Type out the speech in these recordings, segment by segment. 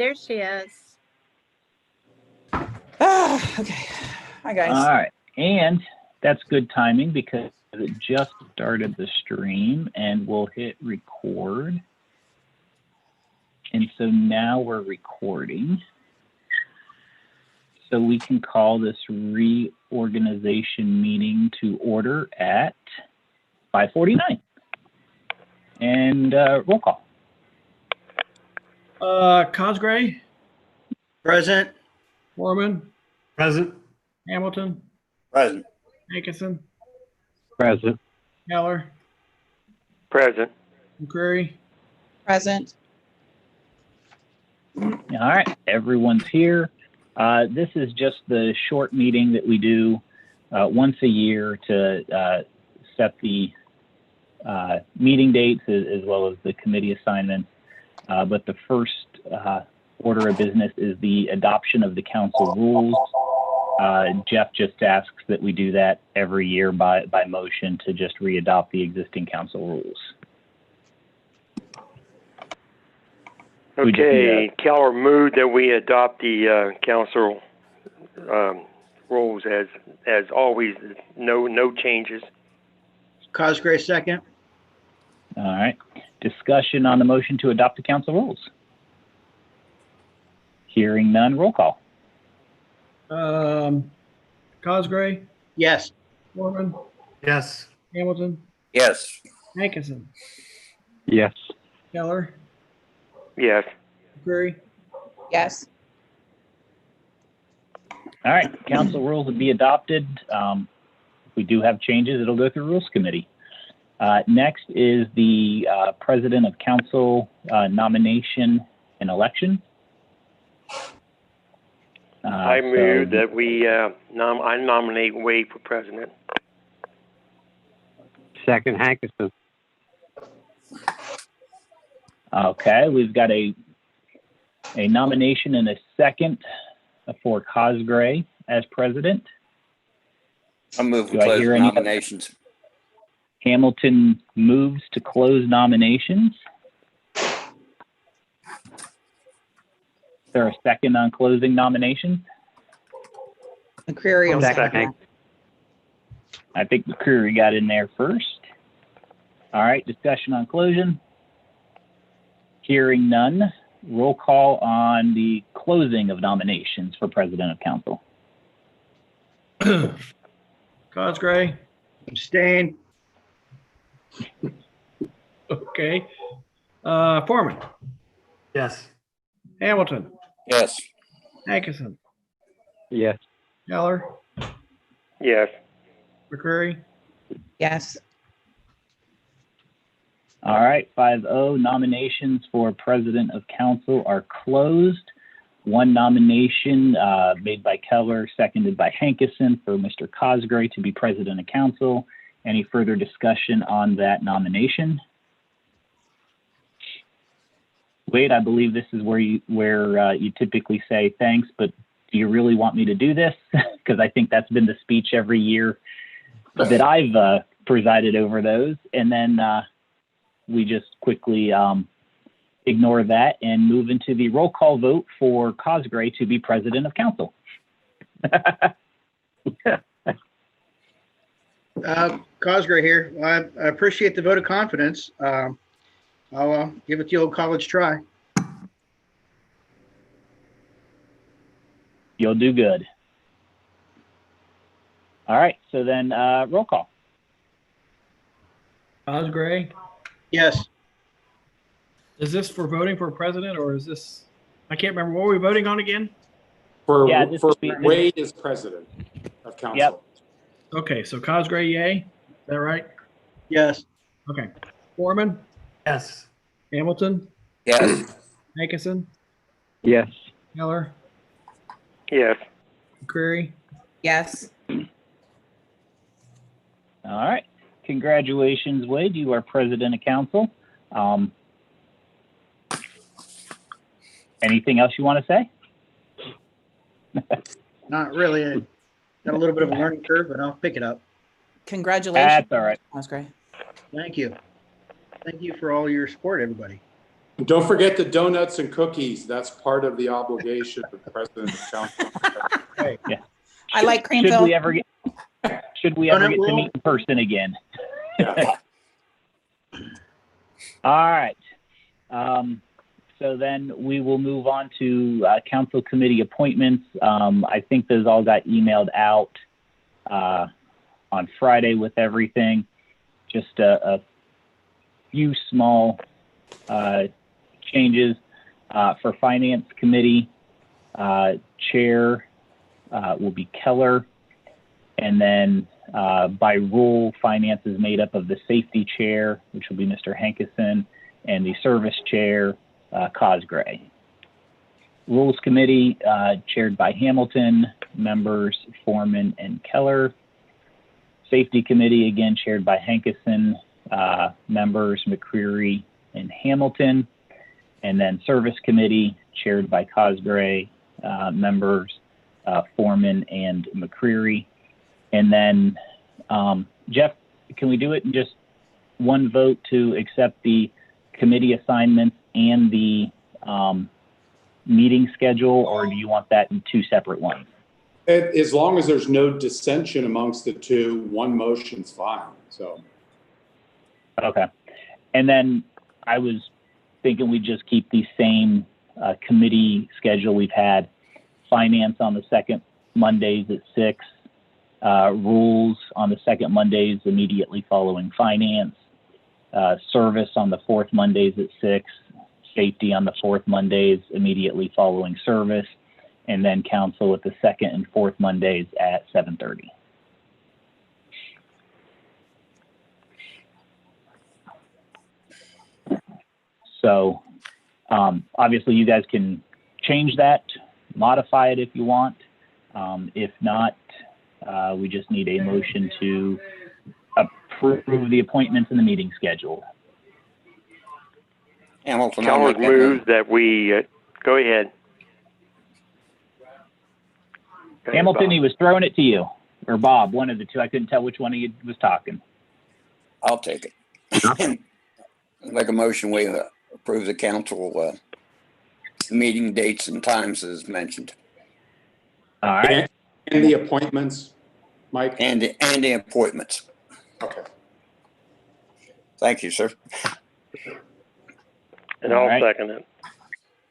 There she is. Okay. Hi, guys. All right. And that's good timing because it just started the stream, and we'll hit record. And so now we're recording. So we can call this reorganization meeting to order at 5:49. And roll call. Cosgray, Present. Foreman, Present. Hamilton, Present. Hankinson, Present. Keller, Present. McCreary. Present. All right, everyone's here. This is just the short meeting that we do once a year to set the meeting dates as well as the committee assignments. But the first order of business is the adoption of the council rules. Jeff just asks that we do that every year by motion to just readopt the existing council rules. Okay, Keller moved that we adopt the council rules as always. No changes. Cosgray, second. All right. Discussion on the motion to adopt the council rules. Hearing none, roll call. Cosgray, Yes. Foreman, Yes. Hamilton, Yes. Hankinson, Yes. Keller, Yes. McCreary. Yes. All right. Council rules will be adopted. If we do have changes, it'll go through Rules Committee. Next is the President of Council nomination and election. I move that we I nominate Wade for president. Second, Hankinson. Okay, we've got a nomination and a second for Cosgray as president. I move to Do I close hear any- nominations. Hamilton moves to close nominations. Is there a second on closing nominations? McCreary will second Second. that. I think McCreary got in there first. All right, discussion on closing. Hearing none, roll call on the closing of nominations for president of council. Cosgray, Abstain. okay. Foreman, Yes. Hamilton, Yes. Hankinson, Yes. Keller, Yes. McCreary. Yes. All right, 5-0, nominations for president of council are closed. One nomination made by Keller, seconded by Hankinson for Mr. Cosgray to be president of council. Any further discussion on that nomination? Wade, I believe this is where you typically say thanks, but do you really want me to do this? Because I think that's been the speech every year that I've presided over those. And then we just quickly ignore that and move into the roll call vote for Cosgray to be president of council. Cosgray here. Well, I appreciate the vote of confidence. I'll give it the old college try. You'll do good. All right, so then roll call. Cosgray, Yes. is this for voting for president or is this, I can't remember, what were we voting on again? Yeah, this For would be- Wade is president of council. Yep. Okay, so Cosgray, yay? Is that right? Yes. Okay. Foreman, Yes. Hamilton, Yes. Hankinson, Yes. Keller, Yes. McCreary. Yes. All right, congratulations, Wade. You are president of council. Anything else you want to say? Not really. I got a little bit of a learning curve, but I'll pick it up. Congratulations. That's all right. Cosgray. Thank you. Thank you for all your support, everybody. Don't forget the donuts and cookies. That's part of the obligation of the president of council. I like cream Should filled. we ever get Donut to roll? meet in person again? Yeah. All right. So then we will move on to council committee appointments. I think those all got emailed out on Friday with everything. Just a few small changes. For finance committee, chair will be Keller. And then by rule, finance is made up of the safety chair, which will be Mr. Hankerson, and the service chair, Cosgray. Rules committee, chaired by Hamilton, members Foreman and Keller. Safety committee, again, chaired by Hankerson, members McCreary and Hamilton. And then service committee, chaired by Cosgray, members Foreman and McCreary. And then, Jeff, can we do it in just one vote to accept the committee assignments and the meeting schedule, or do you want that in two separate ones? As long as there's no dissension amongst the two, one motion's fine. So, Okay. And then I was thinking we'd just keep the same committee schedule we've had. Finance on the second Mondays at 6. Rules on the second Mondays immediately following finance. Service on the fourth Mondays at 6. Safety on the fourth Mondays immediately following service. And then council at the second and fourth Mondays at 7:30. So obviously you guys can change that, modify it if you want. If not, we just need a motion to approve the appointments in the meeting schedule. Hamilton, I'll Keller make that motion. moves that we, go ahead. Go ahead, Hamilton, Bob. he was throwing it to you, or Bob, one of the two. I couldn't tell which one he was talking. I'll take it. Make a motion, we approve the council meeting dates and times as mentioned, All right. and the appointments, Mike? and the appointments. Okay. Thank you, sir. And All I'll right. second it.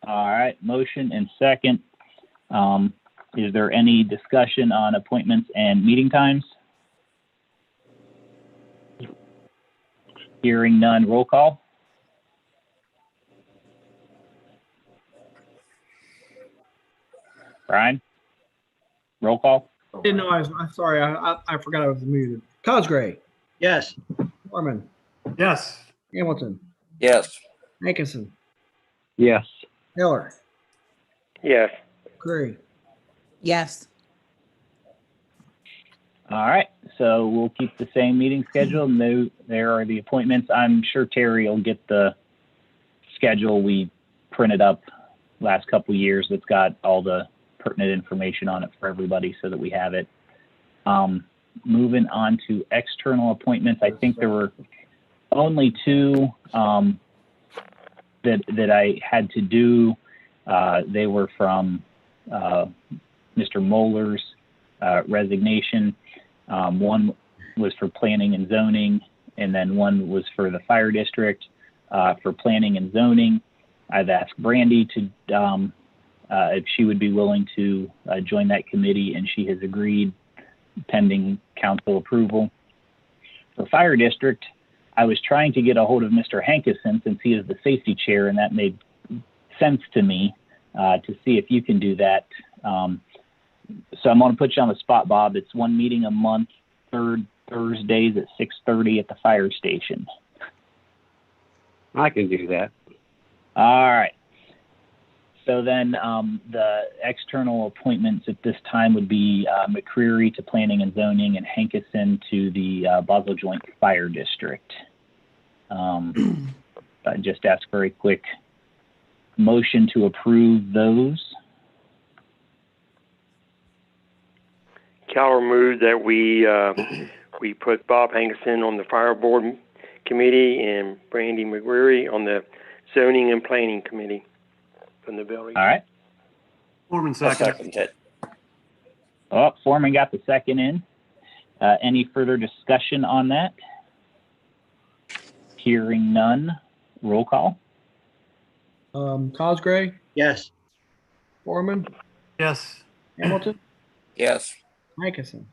All right. Motion and second. Is there any discussion on appointments and meeting times? Hearing none, roll call. Brian? Roll call? Didn't know I'm sorry. I forgot I was muted. Cosgray, Yes. Foreman, Yes. Hamilton, Yes. Hankerson, Yes. Keller, Yes. Curry. Yes. All right, so we'll keep the same meeting schedule. No, there are the appointments. I'm sure Terry will get the schedule we printed up last couple of years that's got all the pertinent information on it for everybody so that we have it. Moving on to external appointments, I think there were only two that I had to do. They were from Mr. Moeller's resignation. One was for planning and zoning, and then one was for the fire district. For planning and zoning, I've asked Brandy to if she would be willing to join that committee, and she has agreed pending council approval. For fire district, I was trying to get a hold of Mr. Hankerson since he is the safety chair, and that made sense to me to see if you can do that. So I'm going to put you on the spot, Bob. It's one meeting a month, third Thursdays at 6:30 at the fire station. I can do that. All right. So then the external appointments at this time would be McCreary to Planning and Zoning and Hankerson to the Boswell Joint Fire District. I just ask for a quick motion to approve those. Keller moved that we put Bob Hankerson on the fire board committee and Brandy McCreary on the Zoning and Planning Committee from the village. All right. Foreman I'll second. second it. Oh, Foreman got the second in. Any further discussion on that? Hearing none. Roll call. Cosgray, Yes. Foreman, Yes. Hamilton, Yes. Hankinson,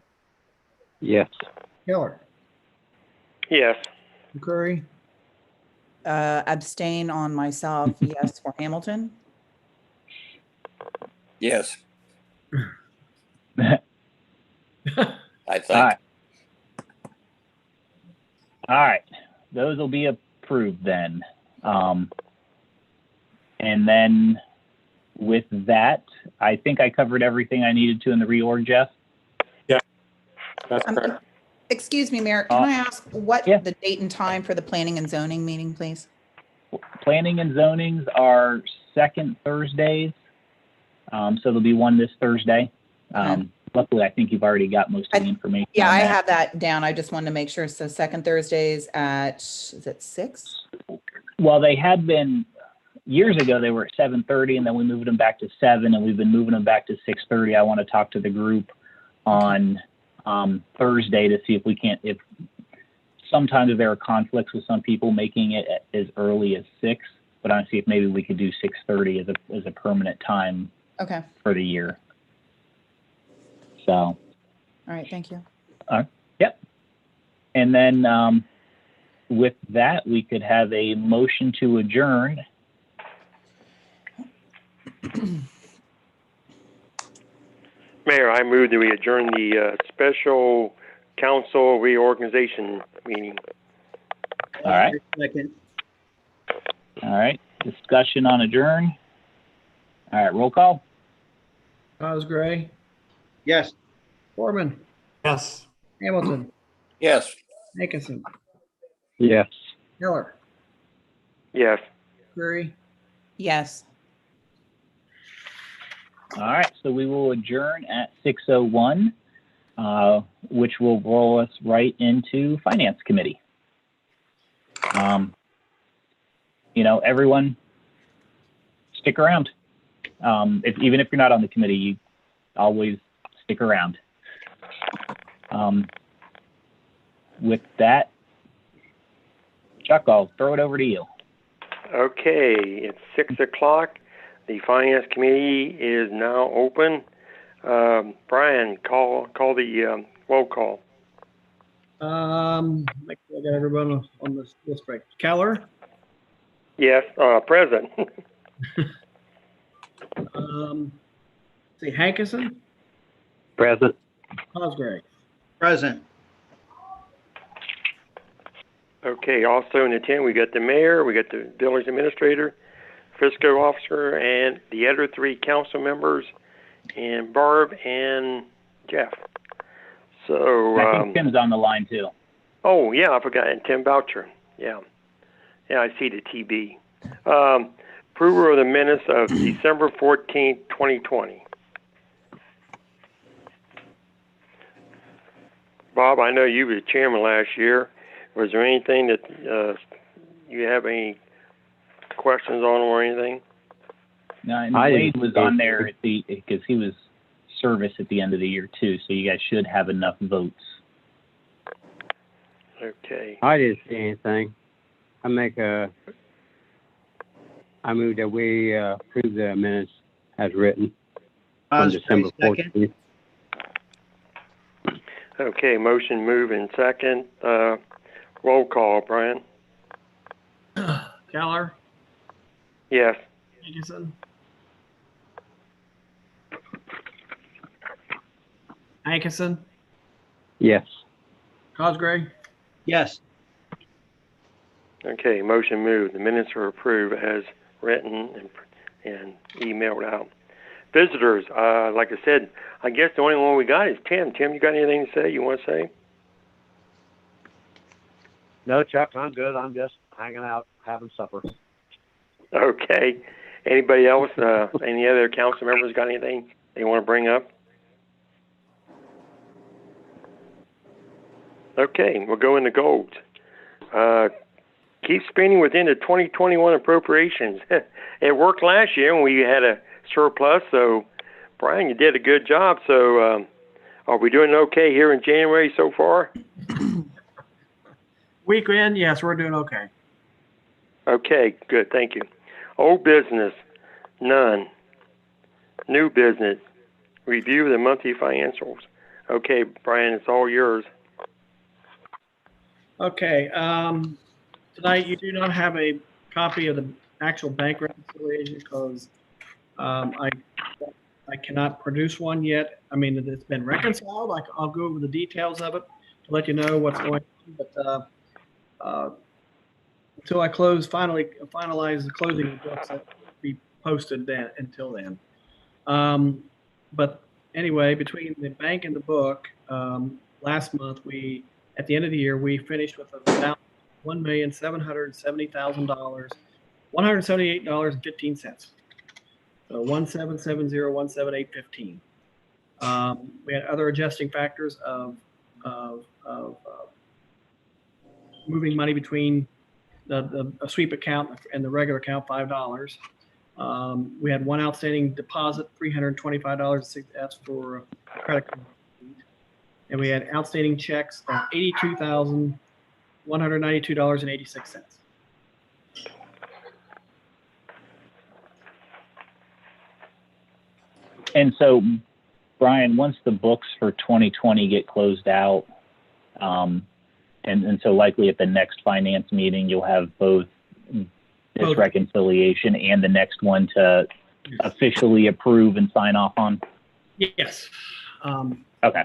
Yes. Keller, Yes. McCurry, Abstain on myself, yes for Hamilton. Yes. All I think. right. All right. Those will be approved then. And then with that, I think I covered everything I needed to in the reorg, Jeff. That's correct. Excuse me, Mayor, can I ask what yeah. the date and time for the planning and zoning meeting, please? Planning and zonings are second Thursdays. So there'll be one this Thursday. Okay. Luckily, I think you've already got most of the information. Yeah, on I that. have that down. I just wanted to make sure. So second Thursdays at, is it 6? Well, they had been years ago. They were at 7:30, and then we moved them back to 7, and we've been moving them back to 6:30. I want to talk to the group on Thursday to see if we can't. If sometimes there are conflicts with some people making it as early as 6, but I want to see if maybe we could do 6:30 as a permanent time Okay. for the year. So. All right. Thank you. Yep. And then with that, we could have a motion to adjourn. Mayor, I move that we adjourn the special council reorganization meeting. All right. Second. All right. Discussion on adjourn. All right. Roll call. Cosgray, Yes. Foreman, Yes. Hamilton, Yes. Hankinson, Yes. Keller, Yes. McCurry. Yes. All right. So we will adjourn at 6:01, which will roll us right into Finance Committee. Everyone stick around. Even if you're not on the committee, you always stick around. With that, Chuck, I'll throw it over to you. Okay, it's 6 o'clock. The Finance Committee is now open. Brian, call the roll call. Make sure I got everyone on this list right. Keller, Yes, present. Hankinson, Present. Cosgray, Present. Okay, also in attendance, we got the mayor, we got the village administrator, fiscal officer, and the other 3 council members, and Barb and Jeff. So, I think Tim's on the line too. oh yeah, I forgot, and Tim Boucher. Yeah, I see the TB. Approval of the minutes of December 14th, 2020. Bob, I know you were chairman last year. Was there anything that you have any questions on or anything? No, and I Wade didn't was see on it. there because he was service at the end of the year too. So you guys should have enough votes. Okay. I didn't see anything. I move that we approve the minutes as written on December Second. 14th. Okay, motion move in second. Roll call, Brian. Keller, Yes. Hankinson, Hankinson, Yes. Cosgray, Yes. Okay, motion moved. The minutes are approved as written and emailed out. Visitors, like I said, I guess the only one we got is Tim. Tim, you got anything to say? You want to say? No, Chuck, I'm good. I'm just hanging out, having supper. Okay. Anybody else? Any other council members got anything they want to bring up? Okay, we'll go into gold. keep spending within the 2021 appropriations. It worked last year when we had a surplus. So, Brian, you did a good job. So, are we doing okay here in January so far? Weekend, yes, we're doing okay. Okay, good. Thank you. Old business, none. New business, review the monthly financials. Okay, Brian, it's all yours. Okay, tonight you do not have a copy of the actual bank reconciliation because I cannot produce one yet. I mean, it's been reconciled. I'll go over the details of it to let you know what's going on. But until I finalize the closing of the books, that will be posted then. Until then, but anyway, between the bank and the book, last month at the end of the year we finished with about $1,770,000, $178.15. So 177017815. We had other adjusting factors of moving money between the sweep account and the regular account, $5. We had one outstanding deposit, $325. That's for a credit card. And we had outstanding checks of $82,192.86. And so, Brian, once the books for 2020 get closed out, and so likely at the next finance meeting, you'll have both this reconciliation and the next one to officially approve and sign off on? Yes. Okay.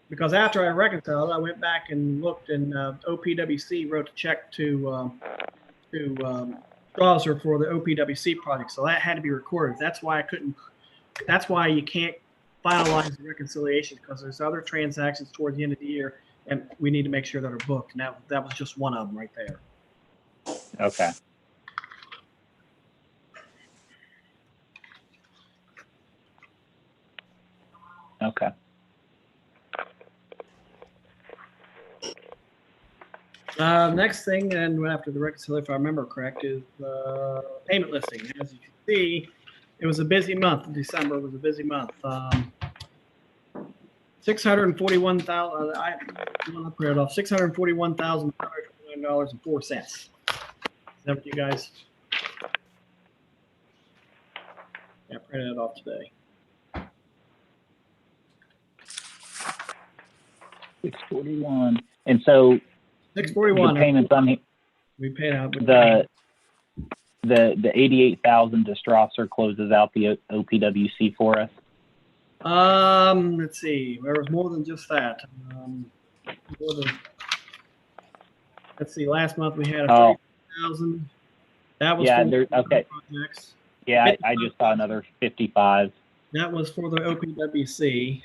Because after I reconciled, I went back and looked, and OPWC wrote a check to Strasser for the OPWC project, so that had to be recorded. That's why I couldn't. That's why you can't finalize the reconciliation, because there's other transactions towards the end of the year, and we need to make sure that are booked. And that was just one of them right there. Okay. Okay. Next thing, and after the reconciliation, if I remember correct, is payment listing. As you can see, it was a busy month. December was a busy month. 641,000. I want to clear it off. $641,529.04. Is that what you guys? Yeah, printed it off today. 641. And so 641. the payments on here, we paid out the 88,000 to Strasser closes out the OPWC for us. Let's see. There was more than just that. Let's see. Last month we had a 30,000. That was for okay. projects. Yeah, I just saw another 55. That was for the OPWC.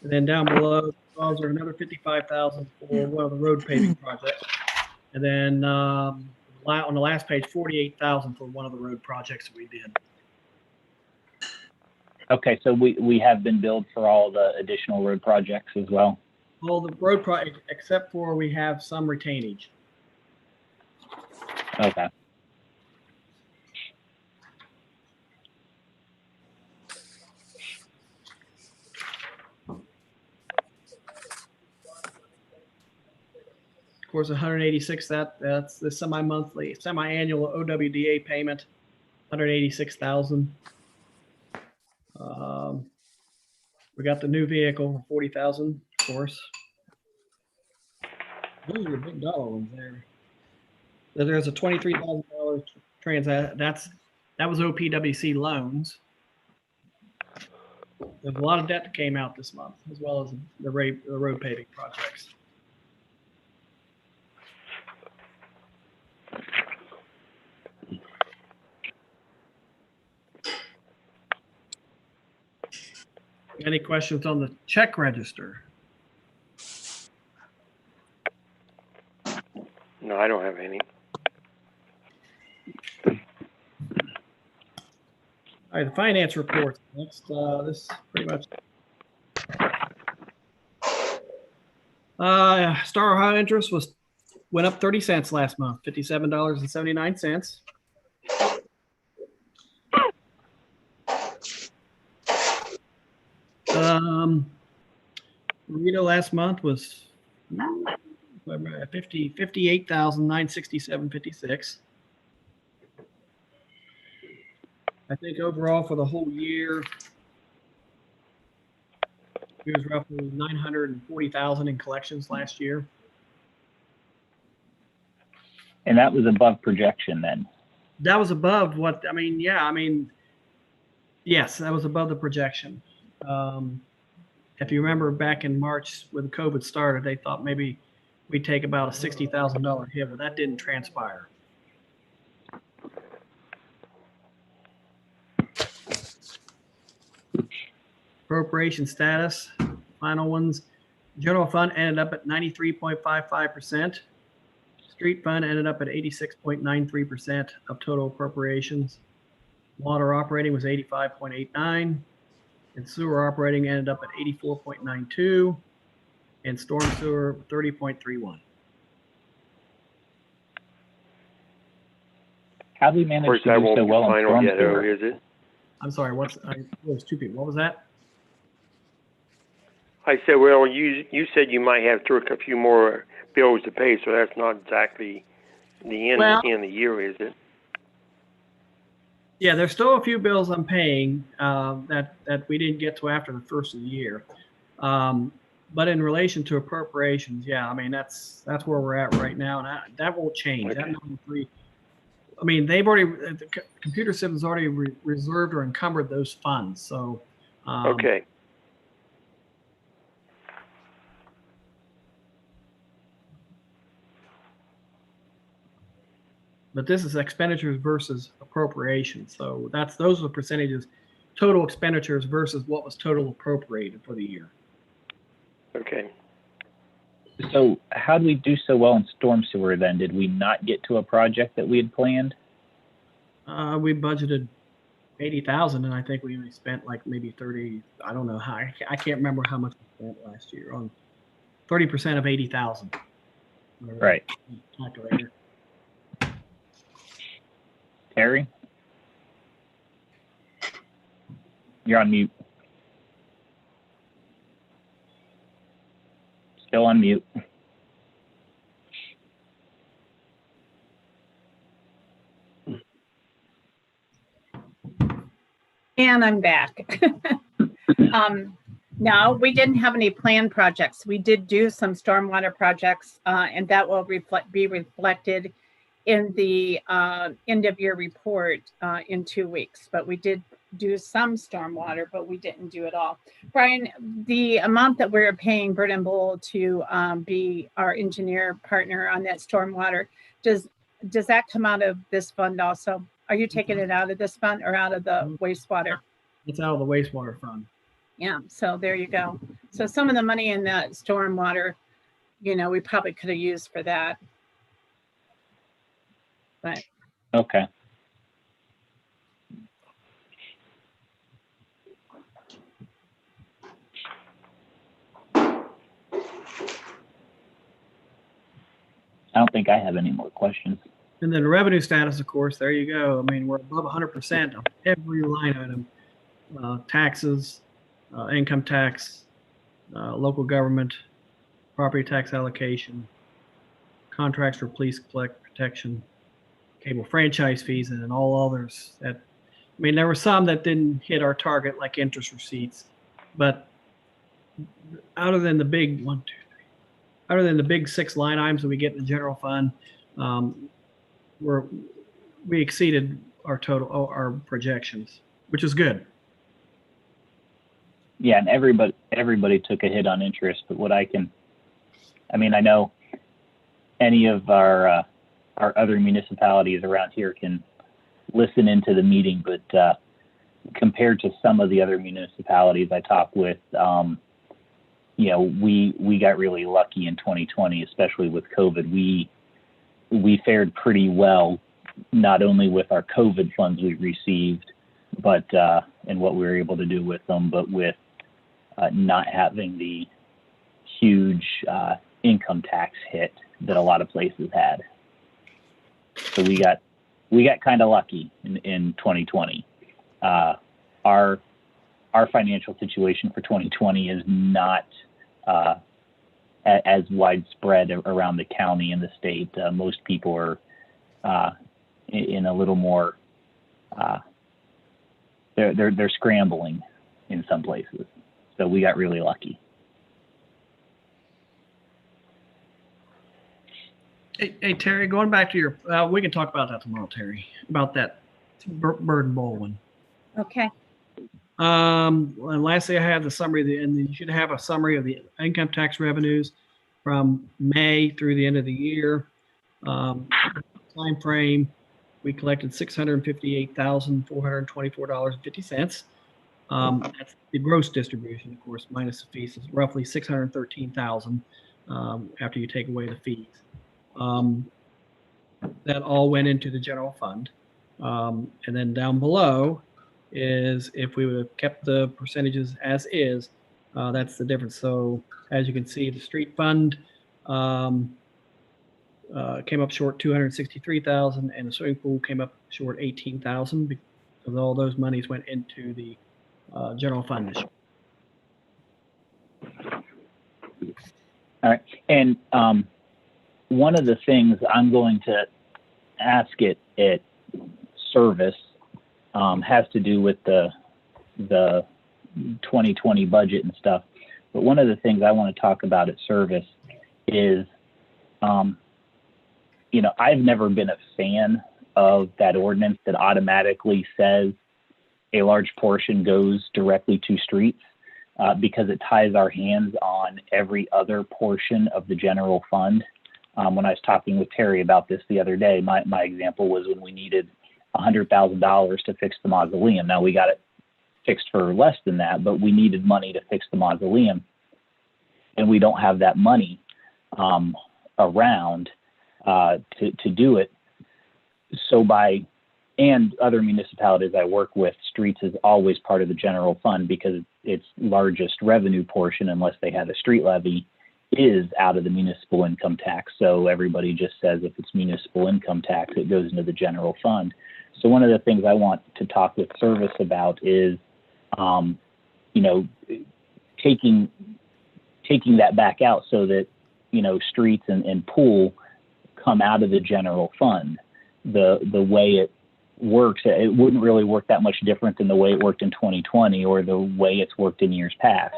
And then down below, there was another 55,000 for one of the road paving projects. And then on the last page, 48,000 for one of the road projects that we did. Okay, so we have been billed for all the additional road projects as well. All the road projects, except for we have some retainage. Okay. Of course, 186. That's the semi-annual OWDA payment, 186,000. We got the new vehicle for 40,000, of course. Those are big dollar ones there. There's a $23,000 transact. That was OPWC loans. There's a lot of debt that came out this month, as well as the road paving projects. Any questions on the check register? No, I don't have any. All right, the finance report. Next, this is pretty much. Star Ohio interest was went up 30 cents last month, $57.79. Rita last month was 58,967.56. I think overall for the whole year, it was roughly 940,000 in collections last year. And that was above projection then. That was above what, yes, that was above the projection. If you remember back in March when COVID started, they thought maybe we'd take about a $60,000 hit, but that didn't transpire. Appropriation status, final ones. General fund ended up at 93.55%. Street fund ended up at 86.93% of total appropriations. Water operating was 85.89%. And sewer operating ended up at 84.92%. And storm sewer 30.31%. How do we manage to do so well in storm sewer? Is it? I'm sorry, there's two people. What was that? I said, well, you said you might have a few more bills to pay, so that's not exactly the end of the year, is it? Yeah, there's still a few bills I'm paying that we didn't get to after the first of the year. But in relation to appropriations, yeah, that's where we're at right now, and that won't change. Okay. That number 3. The computer system's already reserved or encumbered those funds. So. Okay. But this is expenditures versus appropriations. So those are the percentages, total expenditures versus what was total appropriated for the year. Okay. So how did we do so well in storm sewer then? Did we not get to a project that we had planned? We budgeted 80,000, and I think we only spent like maybe 30. I don't know how. I can't remember how much we spent last year on 30% of 80,000. Right. Calculator. Terry? You're on mute. Still on mute. And I'm back. No, we didn't have any planned projects. We did do some stormwater projects, and that will be reflected in the end of year report in 2 weeks. But we did do some stormwater, but we didn't do it all. Brian, the amount that we're paying Bird and Bull to be our engineer partner on that stormwater, does that come out of this fund also? Are you taking it out of this fund or out of the wastewater? It's out of the wastewater fund. Yeah, so there you go. So some of the money in that stormwater, we probably could have used for that. But Okay. I don't think I have any more questions. And then revenue status, of course, there you go. We're above 100% of every line item. Taxes, income tax, local government, property tax allocation, contracts for police protection, cable franchise fees, and then all others. There were some that didn't hit our target, like interest receipts. But other than the big other than the big 6 line items that we get in the general fund, we exceeded our projections, which is good. Yeah, and everybody took a hit on interest, but I know any of our other municipalities around here can listen into the meeting, but compared to some of the other municipalities I talk with, we got really lucky in 2020, especially with COVID. We fared pretty well, not only with our COVID funds we received, but and what we were able to do with them, but with not having the huge income tax hit that a lot of places had. So we got kind of lucky in 2020. Our financial situation for 2020 is not as widespread around the county and the state. Most people are in a little more. They're scrambling in some places. So we got really lucky. Hey, Terry, going back to your, we can talk about that tomorrow, Terry, about that Bird and Bowl one. Okay. And lastly, I have the summary, and you should have a summary of the income tax revenues from May through the end of the year. Time frame, we collected $658,424.50. That's the gross distribution, of course, minus the fees is roughly $613,000 after you take away the fees. That all went into the general fund. And then down below is if we would have kept the percentages as is, that's the difference. So as you can see, the street fund came up short $263,000, and the swimming pool came up short $18,000 because all those monies went into the general fund this year. All right, and one of the things I'm going to ask at service has to do with the 2020 budget and stuff. But one of the things I want to talk about at service is, I've never been a fan of that ordinance that automatically says a large portion goes directly to streets because it ties our hands on every other portion of the general fund. When I was talking with Terry about this the other day, my example was when we needed $100,000 to fix the mausoleum. Now we got it fixed for less than that, but we needed money to fix the mausoleum, and we don't have that money around to do it. So and other municipalities I work with, streets is always part of the general fund because its largest revenue portion, unless they have a street levy, is out of the municipal income tax. So everybody just says if it's municipal income tax, it goes into the general fund. So one of the things I want to talk with service about is, taking that back out so that, streets and pool come out of the general fund. The way it works, it wouldn't really work that much different than the way it worked in 2020 or the way it's worked in years past.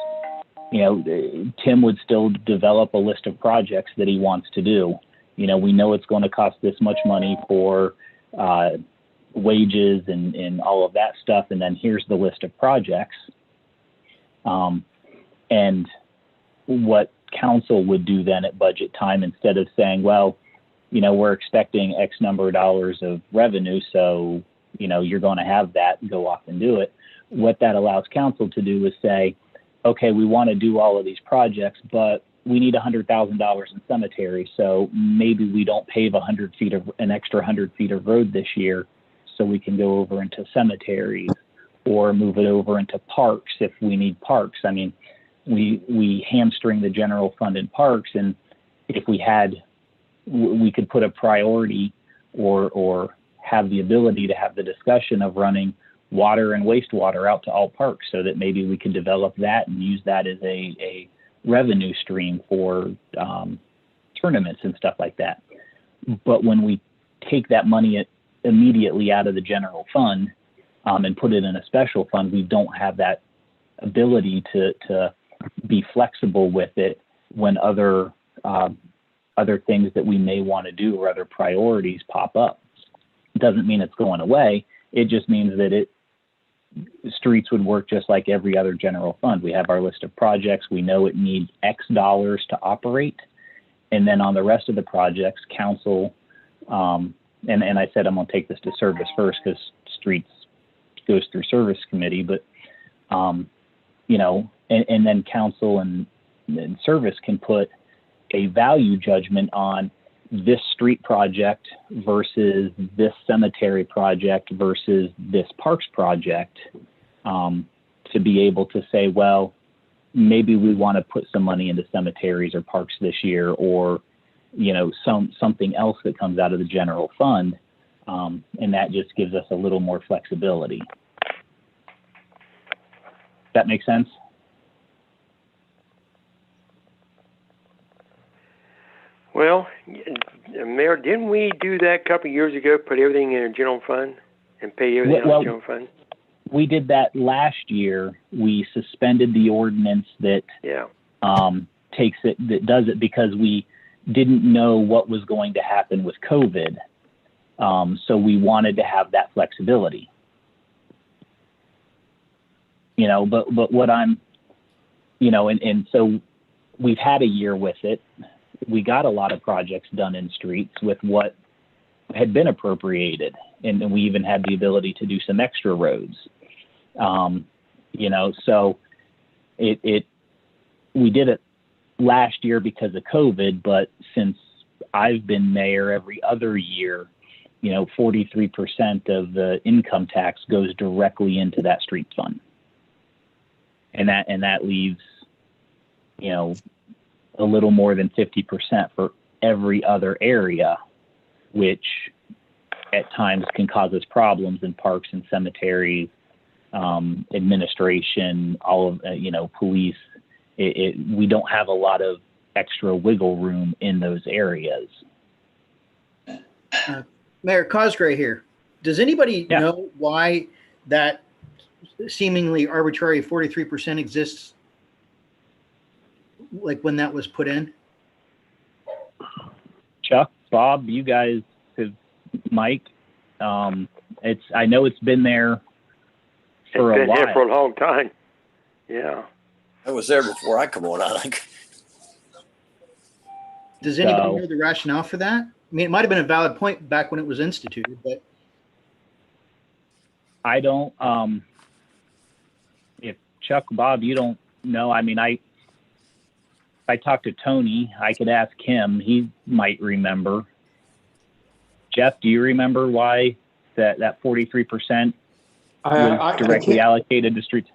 Tim would still develop a list of projects that he wants to do. We know it's going to cost this much money for wages and all of that stuff. And then here's the list of projects. And what council would do then at budget time, instead of saying, well, we're expecting X number of dollars of revenue, so, you're going to have that, go off and do it. What that allows council to do is say, okay, we want to do all of these projects, but we need $100,000 in cemetery. So maybe we don't pave an extra 100 feet of road this year, so we can go over into cemeteries or move it over into parks if we need parks. I mean, we hamstring the general fund in parks, and if we could put a priority or have the ability to have the discussion of running water and wastewater out to all parks, so that maybe we can develop that and use that as a revenue stream for tournaments and stuff like that. But when we take that money immediately out of the general fund and put it in a special fund, we don't have that ability to be flexible with it when other things that we may want to do or other priorities pop up. It doesn't mean it's going away. It just means that streets would work just like every other general fund. We have our list of projects. We know it needs X dollars to operate. And then on the rest of the projects, council, and I said I'm going to take this to service first because streets goes through service committee, but, and then council and service can put a value judgment on this street project versus this cemetery project versus this parks project, to be able to say, well, maybe we want to put some money into cemeteries or parks this year, or something else that comes out of the general fund. And that just gives us a little more flexibility. That makes sense? Well, Mayor, didn't we do that a couple of years ago, put everything in a general fund and pay everything out of the general fund? We did that last year. We suspended the ordinance that that does it because we didn't know what was going to happen with COVID. So we wanted to have that flexibility. But what I'm, and so we've had a year with it. We got a lot of projects done in streets with what had been appropriated. And then we even had the ability to do some extra roads. So we did it last year because of COVID, but since I've been mayor every other year, 43% of the income tax goes directly into that street fund. And that leaves, a little more than 50% for every other area, which at times can cause us problems in parks and cemeteries, administration, all of, police. We don't have a lot of extra wiggle room in those areas. Mayor Cosgray here. Does anybody know why that seemingly arbitrary 43% exists? Like when that was put in? Chuck, Bob, you guys Mike, I know it's been there for a while. It's been there for a long time. Yeah. I was there before I come on, I think. Does anybody know the rationale for that? I mean, it might have been a valid point back when it was instituted, but I don't. If Chuck, Bob, you don't know, I mean, if I talked to Tony, I could ask him. He might remember. Jeff, do you remember why that 43% was directly allocated to streets?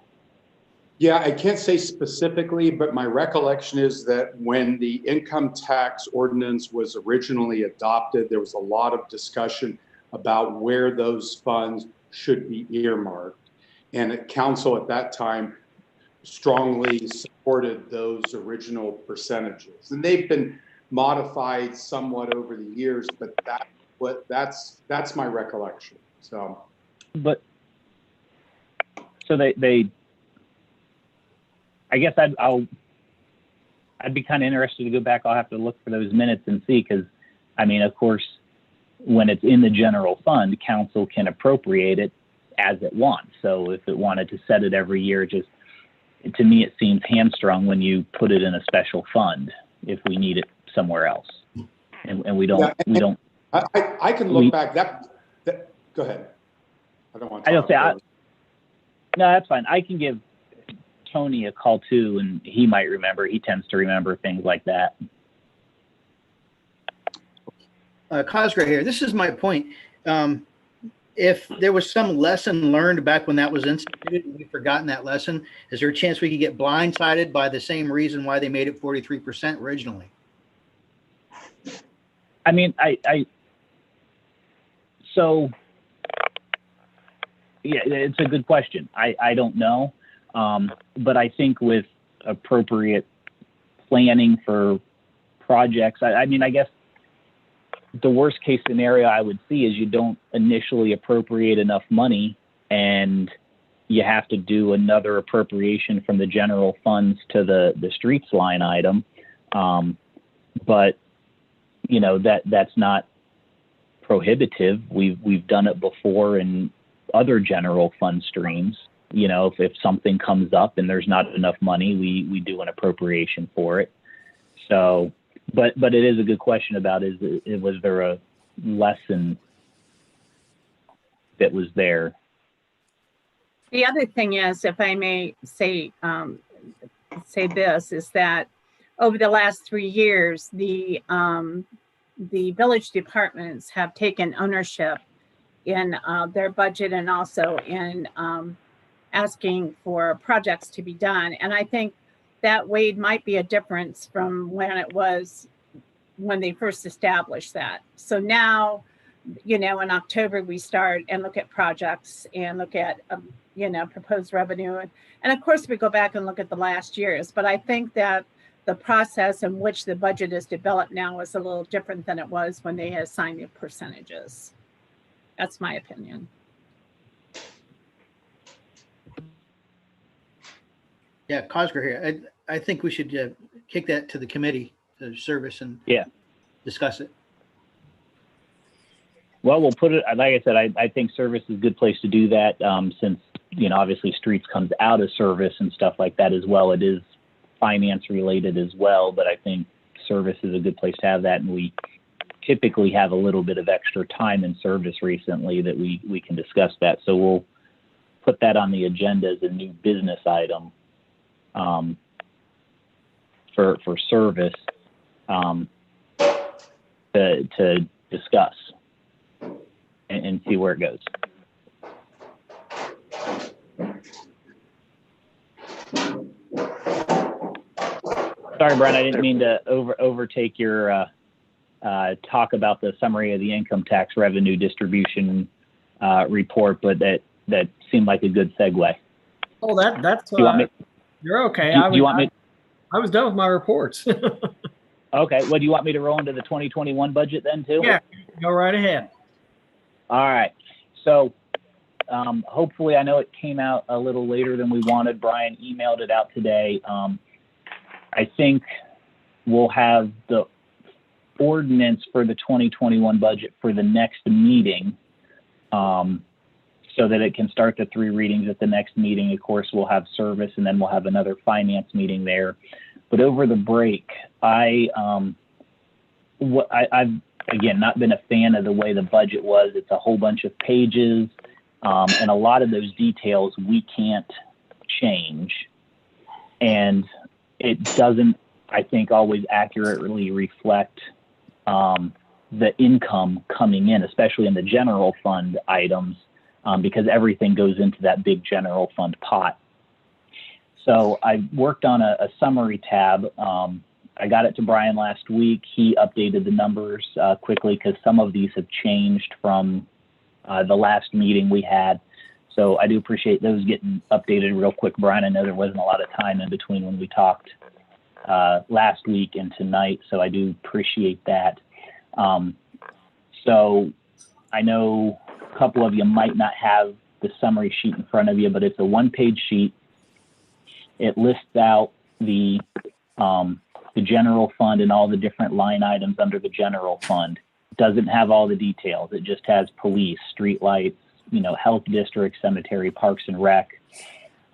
Yeah, I can't say specifically, but my recollection is that when the income tax ordinance was originally adopted, there was a lot of discussion about where those funds should be earmarked. And council at that time strongly supported those original percentages. And they've been modified somewhat over the years, but that's my recollection. So they I guess I'd be kind of interested to go back. I'll have to look for those minutes and see, because I mean, of course, when it's in the general fund, council can appropriate it as it wants. So if it wanted to set it every year, to me, it seems hamstrung when you put it in a special fund if we need it somewhere else, and we don't. I can look back. Go ahead. I don't want to. No, that's fine. I can give Tony a call too, and he might remember. He tends to remember things like that. Cosgray here. This is my point. If there was some lesson learned back when that was instituted and we've forgotten that lesson, is there a chance we could get blindsided by the same reason why they made it 43% originally? I mean, so yeah, it's a good question. I don't know. But I think with appropriate planning for projects, I mean, I guess the worst case scenario I would see is you don't initially appropriate enough money and you have to do another appropriation from the general funds to the streets line item. But that's not prohibitive. We've done it before in other general fund streams. If something comes up and there's not enough money, we do an appropriation for it. So, but it is a good question about was there a lesson that was there? The other thing is, if I may say this, is that over the last 3 years, the village departments have taken ownership in their budget and also in asking for projects to be done. And I think that, Wade, might be a difference from when it was when they first established that. So now, in October, we start and look at projects and look at, proposed revenue. And of course, we go back and look at the last year's. But I think that the process in which the budget is developed now is a little different than it was when they assigned the percentages. That's my opinion. Yeah, Cosgrove here. I think we should kick that to the committee, the service, and discuss it. Well, we'll put it, like I said, I think service is a good place to do that, since, obviously streets comes out of service and stuff like that as well. It is finance related as well, but I think service is a good place to have that. And we typically have a little bit of extra time in service recently that we can discuss that. So we'll put that on the agenda as a new business item for service to discuss and see where it goes. Sorry, Brian, I didn't mean to overtake your talk about the summary of the income tax revenue distribution report, but that seemed like a good segue. Oh, that's you want me, you're okay. You want me? I was done with my reports. Okay. Well, do you want me to roll into the 2021 budget then too? Yeah, go right ahead. All right. So hopefully, I know it came out a little later than we wanted. Brian emailed it out today. I think we'll have the ordinance for the 2021 budget for the next meeting, so that it can start the 3 readings at the next meeting. Of course, we'll have service, and then we'll have another finance meeting there. But over the break, I've again not been a fan of the way the budget was. It's a whole bunch of pages, and a lot of those details we can't change, and it doesn't, I think, always accurately reflect the income coming in, especially in the general fund items, because everything goes into that big general fund pot. So I worked on a summary tab. I got it to Brian last week. He updated the numbers quickly because some of these have changed from the last meeting we had. So I do appreciate those getting updated real quick, Brian. I know there wasn't a lot of time in between when we talked last week and tonight, so I do appreciate that. So I know a couple of you might not have the summary sheet in front of you, but it's a 1-page sheet. It lists out the general fund and all the different line items under the general fund. It doesn't have all the details. It just has police, street lights, health district, cemetery, parks and rec,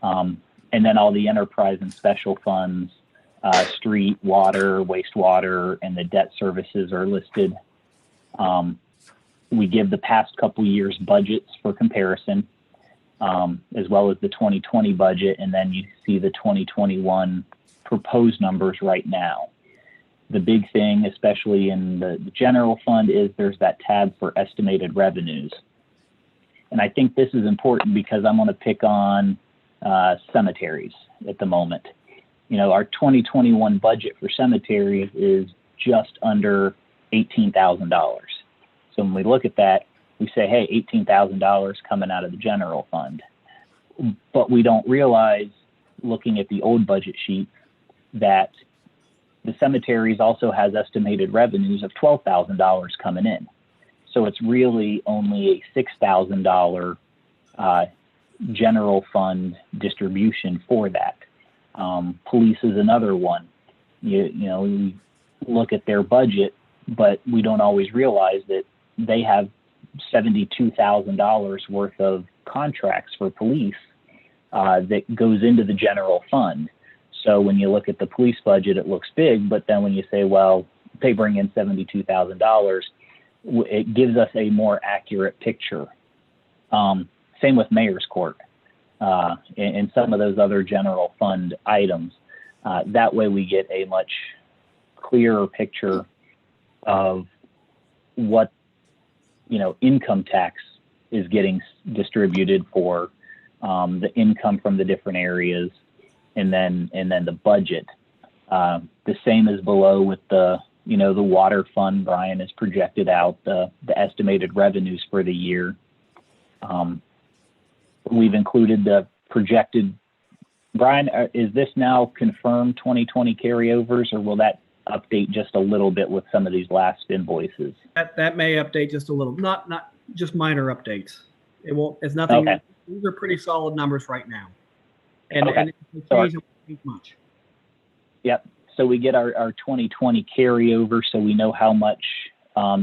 and then all the enterprise and special funds, street, water, wastewater, and the debt services are listed. We give the past couple years budgets for comparison, as well as the 2020 budget, and then you see the 2021 proposed numbers right now. The big thing, especially in the general fund, is there's that tab for estimated revenues. And I think this is important because I'm going to pick on cemeteries at the moment. Our 2021 budget for cemeteries is just under $18,000. So when we look at that, we say, hey, $18,000 coming out of the general fund. But we don't realize, looking at the old budget sheet, that the cemeteries also has estimated revenues of $12,000 coming in. So it's really only a $6,000 general fund distribution for that. Police is another one. We look at their budget, but we don't always realize that they have $72,000 worth of contracts for police that goes into the general fund. So when you look at the police budget, it looks big, but then when you say, well, they bring in $72,000, it gives us a more accurate picture. Same with Mayor's Court and some of those other general fund items. That way we get a much clearer picture of what income tax is getting distributed for, the income from the different areas, and then the budget. The same is below with the the water fund. Brian has projected out the estimated revenues for the year. We've included the projected. Brian, is this now confirmed 2020 carryovers, or will that update just a little bit with some of these last invoices? That may update just a little, not just minor updates. It won't, it's nothing. Okay. These are pretty solid numbers right now. And, Okay. and if they change, it won't change much. Yep. So we get our 2020 carryover, so we know how much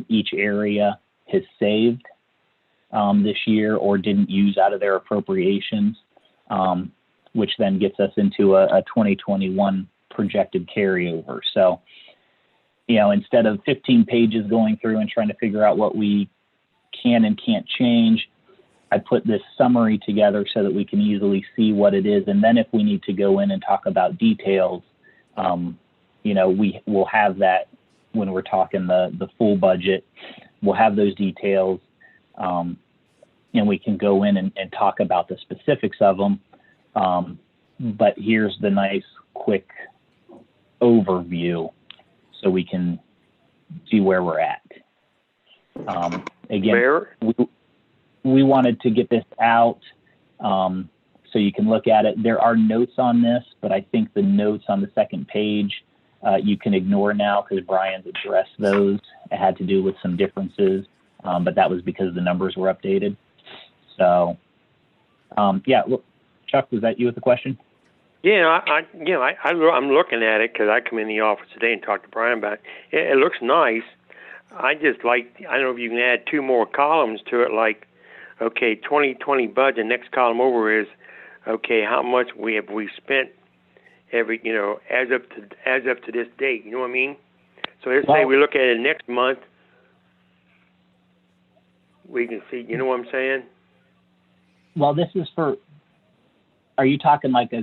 each area has saved this year or didn't use out of their appropriations, which then gets us into a 2021 projected carryover. So, instead of 15 pages going through and trying to figure out what we can and can't change, I put this summary together so that we can easily see what it is. And then if we need to go in and talk about details, we will have that when we're talking the full budget. We'll have those details, and we can go in and talk about the specifics of them. But here's the nice quick overview so we can see where we're at. Again, Mayor? we wanted to get this out so you can look at it. There are notes on this, but I think the notes on the second page you can ignore now because Brian's addressed those. It had to do with some differences, but that was because the numbers were updated. So, look, Chuck, was that you with the question? Yeah, I'm looking at it because I come in the office today and talk to Brian about it. It looks nice. I don't know if you can add 2 more columns to it, like, okay, 2020 budget, next column over is, okay, how much we spent every, as of to this date, you know what I mean? So let's say we look at it next month, we can see, you know what I'm saying? Well, this is for, are you talking like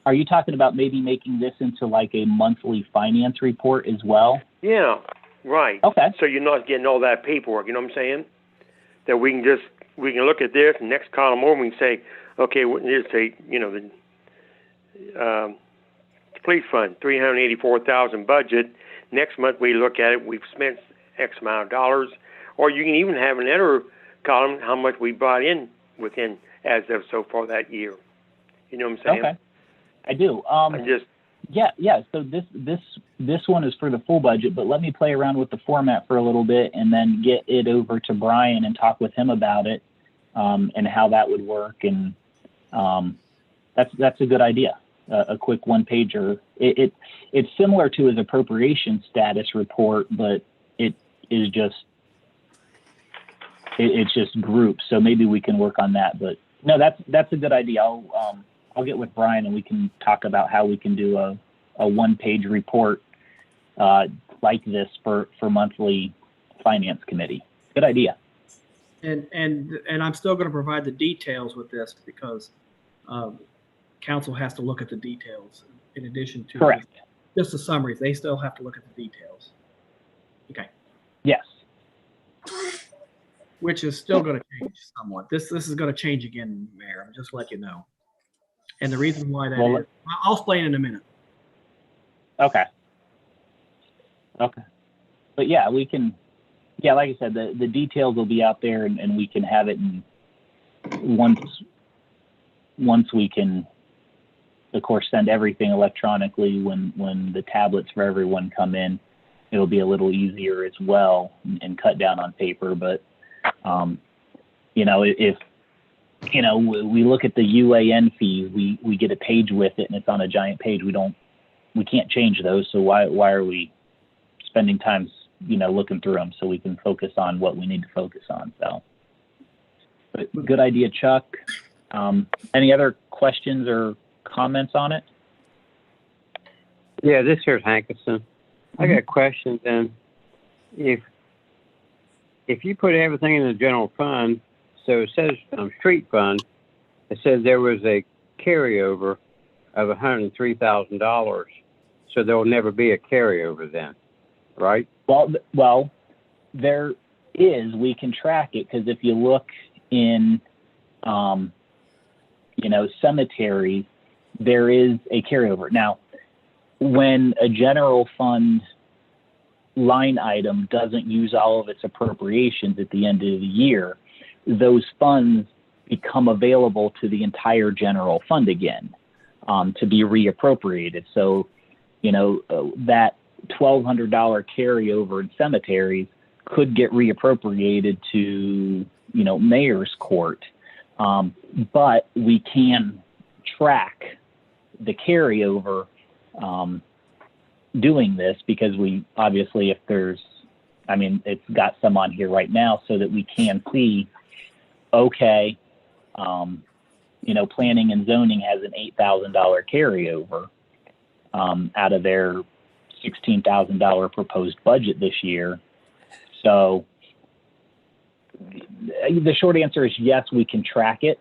are you talking about maybe making this into like a monthly finance report as well? Yeah, right. Okay. So you're not getting all that paperwork, you know what I'm saying? That we can look at this, and next column over, we can say, okay, here's the police fund, $384,000 budget. Next month we look at it, we've spent X amount of dollars. Or you can even have another column, how much we brought in within as of so far that year. You know what I'm saying? Okay. I do. Yeah. So this one is for the full budget, but let me play around with the format for a little bit and then get it over to Brian and talk with him about it and how that would work. And that's a good idea. A quick one pager. It's similar to his appropriation status report, but it is it's just groups. So maybe we can work on that. But no, that's a good idea. I'll get with Brian and we can talk about how we can do a 1-page report like this for monthly finance committee. Good idea. And I'm still going to provide the details with this because council has to look at the details in addition to Correct. Just the summaries. They still have to look at the details. Okay. Yes. Which is still going to change somewhat. This is going to change again, Mayor. I'm just let you know. And the reason why that is, I'll explain in a minute. Okay. But yeah, we can, like I said, the details will be out there and we can have it. And once we can, of course, send everything electronically when the tablets for everyone come in, it'll be a little easier as well and cut down on paper. But, if, we look at the UAN fees, we get a page with it and it's on a giant page. We can't change those. So why are we spending time, looking through them so we can focus on what we need to focus on. So but good idea, Chuck. Any other questions or comments on it? Yeah, this here's Hankinson. I got a question then. If you put everything in the general fund, so it says street fund, it says there was a carryover of $103,000. So there will never be a carryover then, right? Well, there is. We can track it because if you look in, cemetery, there is a carryover. Now, when a general fund line item doesn't use all of its appropriations at the end of the year, those funds become available to the entire general fund again, to be reappropriated. So, that $1,200 carryover in cemeteries could get reappropriated to, mayor's court. But we can track the carryover doing this, because we obviously, if there's, it's got some on here right now so that we can see, okay, planning and zoning has an $8,000 carryover out of their $16,000 proposed budget this year. So the short answer is yes, we can track it.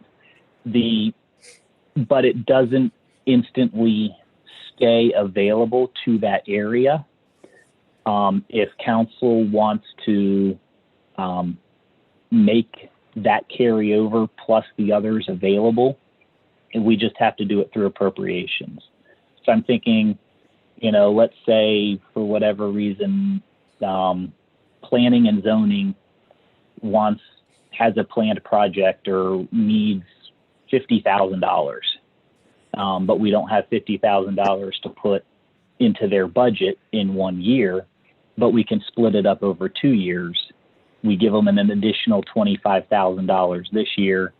But it doesn't instantly stay available to that area. If council wants to make that carryover plus the others available, and we just have to do it through appropriations. So I'm thinking, let's say for whatever reason, planning and zoning has a planned project or needs $50,000, but we don't have $50,000 to put into their budget in 1 year, but we can split it up over 2 years. We give them an additional $25,000 this year.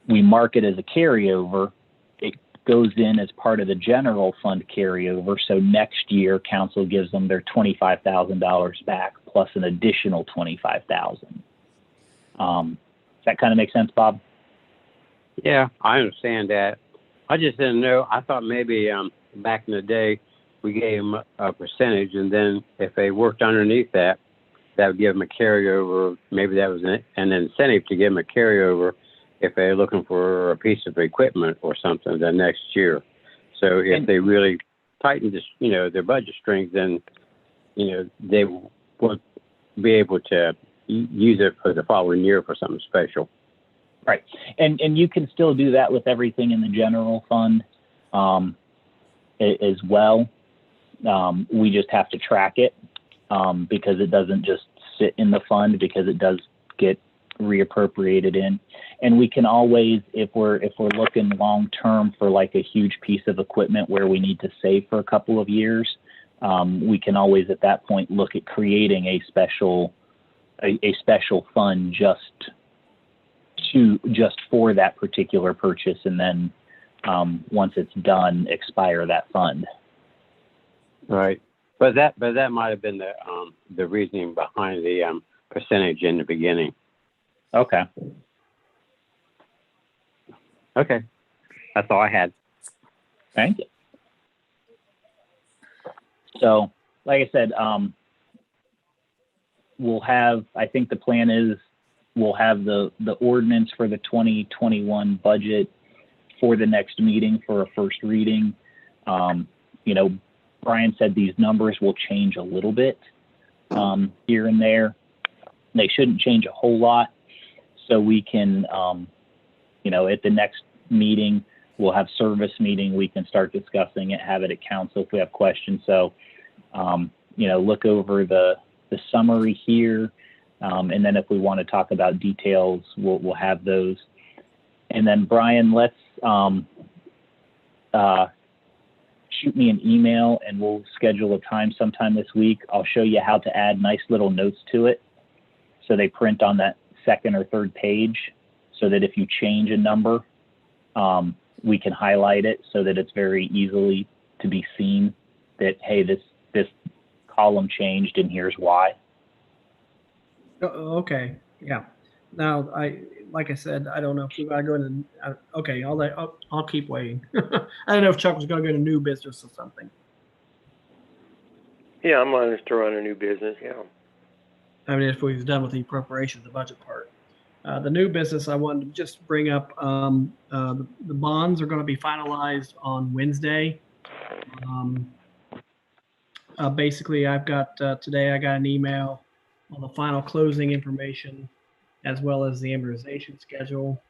We mark it as a carryover. It goes in as part of the general fund carryover. So next year, council gives them their $25,000 back plus an additional $25,000. Does that kind of make sense, Bob? Yeah, I understand that. I just didn't know. I thought maybe back in the day we gave them a percentage, and then if they worked underneath that, that would give them a carryover. Maybe that was an incentive to give them a carryover if they're looking for a piece of equipment or something the next year. So if they really tighten this, their budget strength, then, they will be able to use it for the following year for something special. Right. And you can still do that with everything in the general fund as well. We just have to track it because it doesn't just sit in the fund, because it does get reappropriated in. And we can always, if we're looking long term for like a huge piece of equipment where we need to save for a couple of years, we can always at that point look at creating a special fund just for that particular purchase, and then once it's done, expire that fund. Right, but that might have been the reasoning behind the percentage in the beginning. Okay. Okay, that's all I had. Thank you. So, like I said, we'll have. I think the plan is we'll have the ordinance for the 2021 budget for the next meeting for a first reading. Brian said these numbers will change a little bit here and there. They shouldn't change a whole lot. So we can, at the next meeting, we'll have service meeting. We can start discussing it, have it at council if we have questions. So, look over the summary here. And then if we want to talk about details, we'll have those. And then Brian, let's shoot me an email and we'll schedule a time sometime this week. I'll show you how to add nice little notes to it so they print on that second or third page, so that if you change a number, we can highlight it so that it's very easily to be seen that, hey, this column changed and here's why. Okay, yeah. Now, like I said, I don't know if we gotta go into. Okay, I'll keep waiting. I don't know if Chuck was going to go to new business or something. Yeah, I'm on to run a new business. Yeah. I mean, if we've done with the appropriations, the budget part. The new business, I wanted to just bring up. The bonds are going to be finalized on Wednesday. Basically, I've got today. I got an email on the final closing information, as well as the amortization schedule.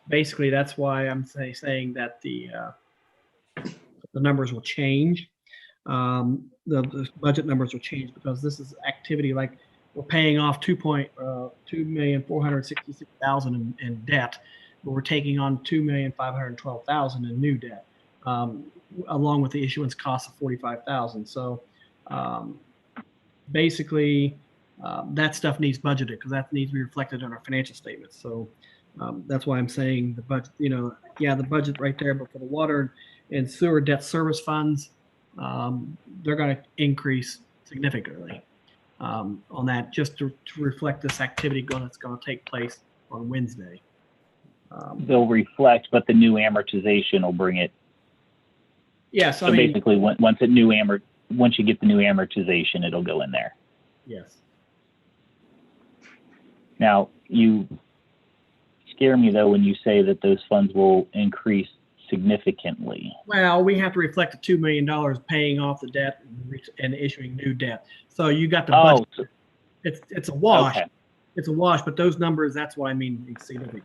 Basically, that's why I'm saying that the the numbers will change. The budget numbers will change because this is activity like we're paying off 2,466,000 in debt, but we're taking on 2,512,000 in new debt, along with the issuance cost of 45,000. So basically, that stuff needs budgeted because that needs to be reflected in our financial statements. So that's why I'm saying the budget, the budget right there, but for the water and sewer debt service funds, they're going to increase significantly on that just to reflect this activity that's going to take place on Wednesday. They'll reflect, but the new amortization will bring it. Yes. So basically, once you get the new amortization, it'll go in there. Yes. Now, you scare me, though, when you say that those funds will increase significantly. Well, we have to reflect the $2 million paying off the debt and issuing new debt. So you got the budget. So, It's a wash. Okay. It's a wash, but those numbers, that's what I mean significant.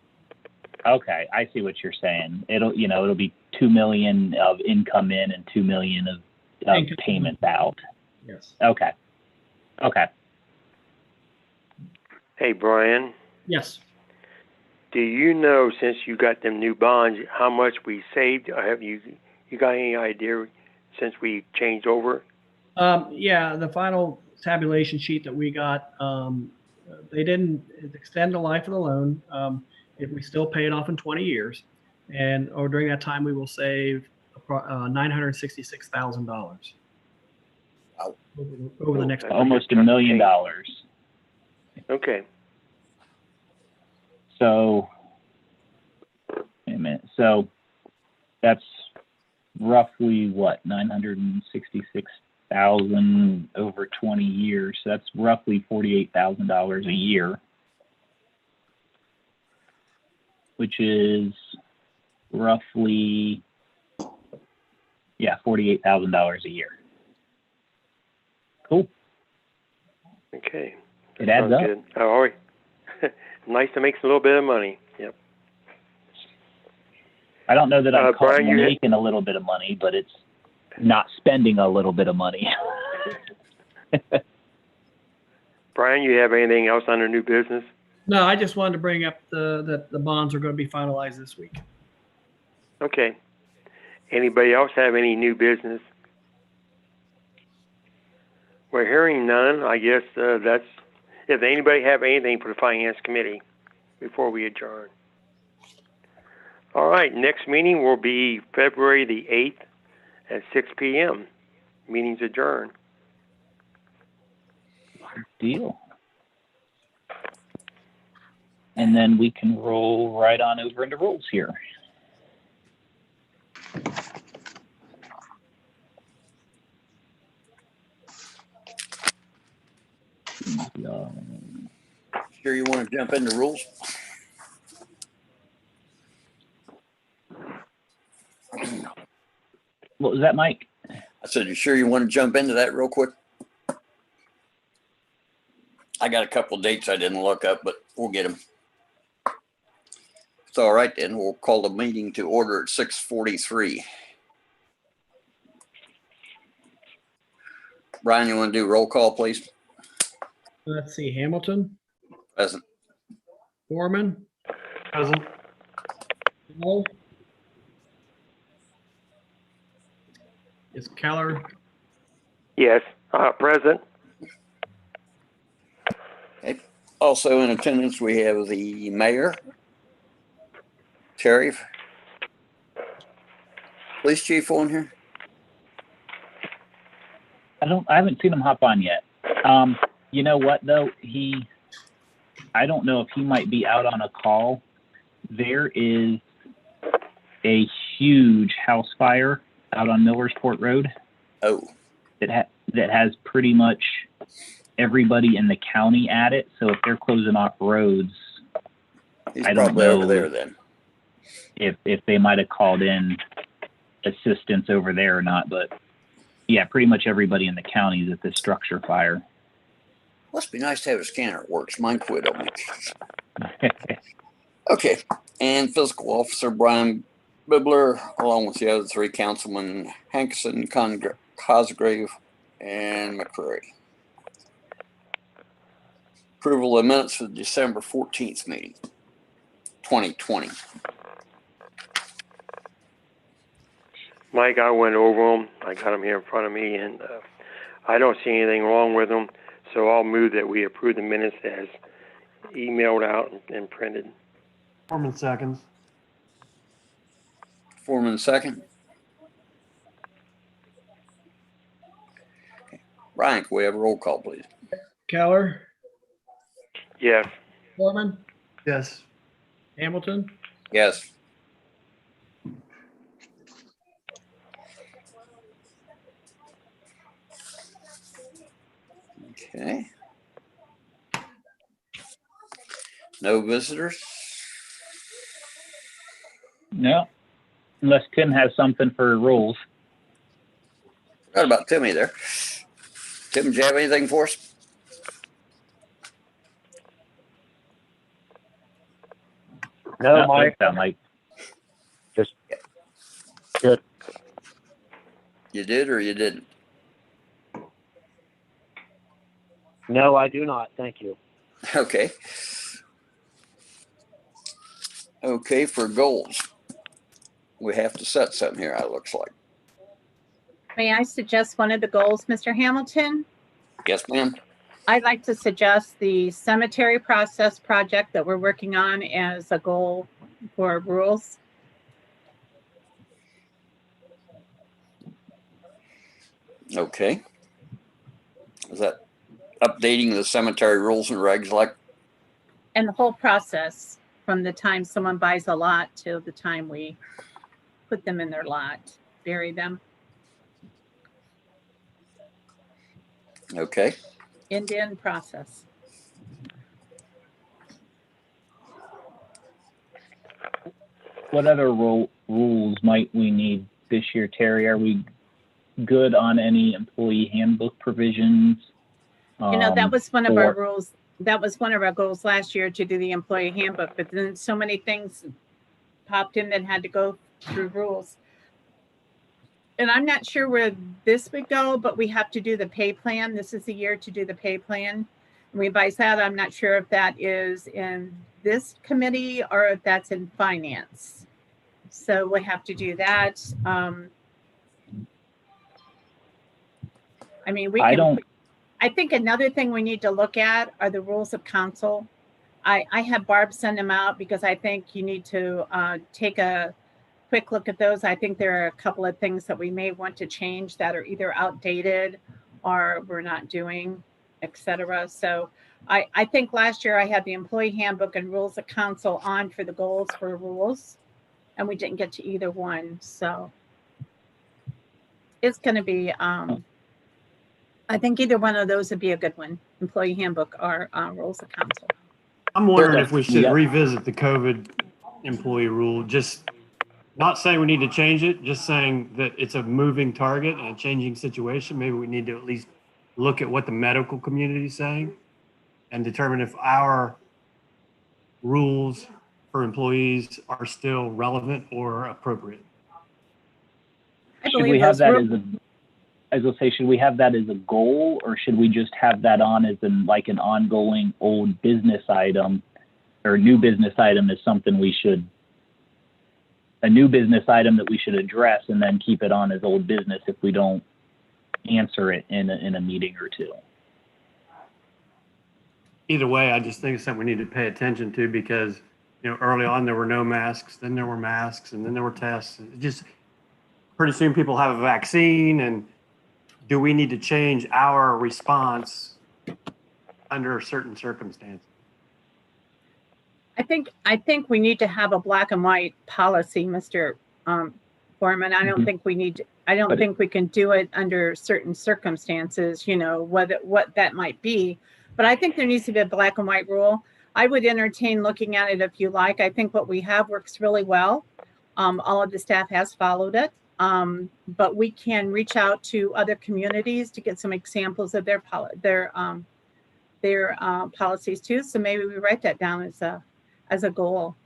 Okay, I see what you're saying. It'll be 2 million of income in and 2 million of payments out. Yes. Okay. Hey, Brian, Yes. do you know, since you got them new bonds, how much we saved? Have you got any idea since we changed over? Yeah, the final tabulation sheet that we got, they didn't extend the life of the loan. If we still pay it off in 20 years, and during that time, we will save $966,000 over the next. Almost $1 million. Okay. So, wait a minute. So that's roughly what, 966,000 over 20 years. So that's roughly $48,000 a year, which is roughly, $48,000 a year. Cool. Okay. It adds up. Good. Oh, all right. Nice to make a little bit of money. Yep. I don't know that I'm Brian, making a little bit of money, but it's not spending a little bit of money. Brian, you have anything else under new business? No, I just wanted to bring up that the bonds are going to be finalized this week. Okay. Anybody else have any new business? We're hearing none. I guess that's. If anybody have anything for the Finance Committee before we adjourn. All right, next meeting will be February the 8th at 6 p.m. Meeting's adjourned. Deal. And then we can roll right on over into rules here. Sure you want to jump into rules? What was that, Mike? I said, you sure you want to jump into that real quick? I got a couple dates I didn't look up, but we'll get them. It's all right then. We'll call the meeting to order at 6:43. Brian, you want to do roll call, please? Let's see, Hamilton, Present. Foreman, Present. Hall. Is Keller, Yes, present. Okay. Also in attendance, we have the mayor, Terry, police chief on here. I haven't seen him hop on yet. You know what though? I don't know if he might be out on a call. There is a huge house fire out on Millersport Road. Oh, That has pretty much everybody in the county at it. So if they're closing off roads, he's I don't probably know over there then. if they might have called in assistance over there or not. But yeah, pretty much everybody in the county is at this structure fire. Must be nice to have a scanner that works. Mine quit on me. Okay. And physical officer Brian Bibler, along with the other three councilmen, Hankson, Cosgrave, and McCreary. Approval of minutes for the December 14th meeting, 2020. Mike, I went over them. I got them here in front of me, and I don't see anything wrong with them. So I'll move that we approve the minutes as emailed out and printed. Foreman seconds. Foreman second. Ryan, can we have a roll call, please? Keller. Yes. Foreman. Yes. Hamilton. Yes. Okay. No visitors? No, unless Tim has something for rules. Forgot about Timmy there. Tim, do you have anything for us? No, Mike. That might. Just good. You did or you didn't? No, I do not. Thank you. Okay. Okay, for goals. We have to set something here, it looks like. May I suggest one of the goals, Mr. Hamilton? Yes, ma'am. I'd like to suggest the cemetery process project that we're working on as a goal for rules. Okay. Is that updating the cemetery rules and regs like? And the whole process from the time someone buys a lot till the time we put them in their lot, bury them, Okay. end-to-end process. What other rules might we need this year, Terry? Are we good on any employee handbook provisions? You know, that was one of our or- rules. That was one of our goals last year, to do the employee handbook, but then so many things popped in that had to go through rules. And I'm not sure where this would go, but we have to do the pay plan. This is the year to do the pay plan. Revise that. I'm not sure if that is in this committee or if that's in finance. So we have to do that. I mean, I think another thing we need to look at are the rules of council. I have Barb send them out because I think you need to take a quick look at those. I think there are a couple of things that we may want to change that are either outdated or we're not doing, etc. So I think last year I had the employee handbook and rules of council on for the goals for rules, and we didn't get to either one. So it's going to be, I think either one of those would be a good one, employee handbook or rules of council. I'm wondering if we should revisit the COVID employee rule, just not saying we need to change it, just saying that it's a moving target and a changing situation. Maybe we need to at least look at what the medical community is saying and determine if our rules for employees are still relevant or appropriate. Should we have that as a, as I say, should we have that as a goal, or should we just have that on as an ongoing old business item, or new business item is something we should, a new business item that we should address and then keep it on as old business if we don't answer it in a meeting or two? Either way, I just think it's something we need to pay attention to because, you know, early on there were no masks, then there were masks, and then there were tests. It just pretty soon people have a vaccine, and do we need to change our response under certain circumstances? I think we need to have a black and white policy, Mr. Foreman. I don't think we need. I don't think we can do it under certain circumstances. You know, what that might be, but I think there needs to be a black and white rule. I would entertain looking at it if you like. I think what we have works really well. All of the staff has followed it, but we can reach out to other communities to get some examples of their policies too. So maybe we write that down as a goal.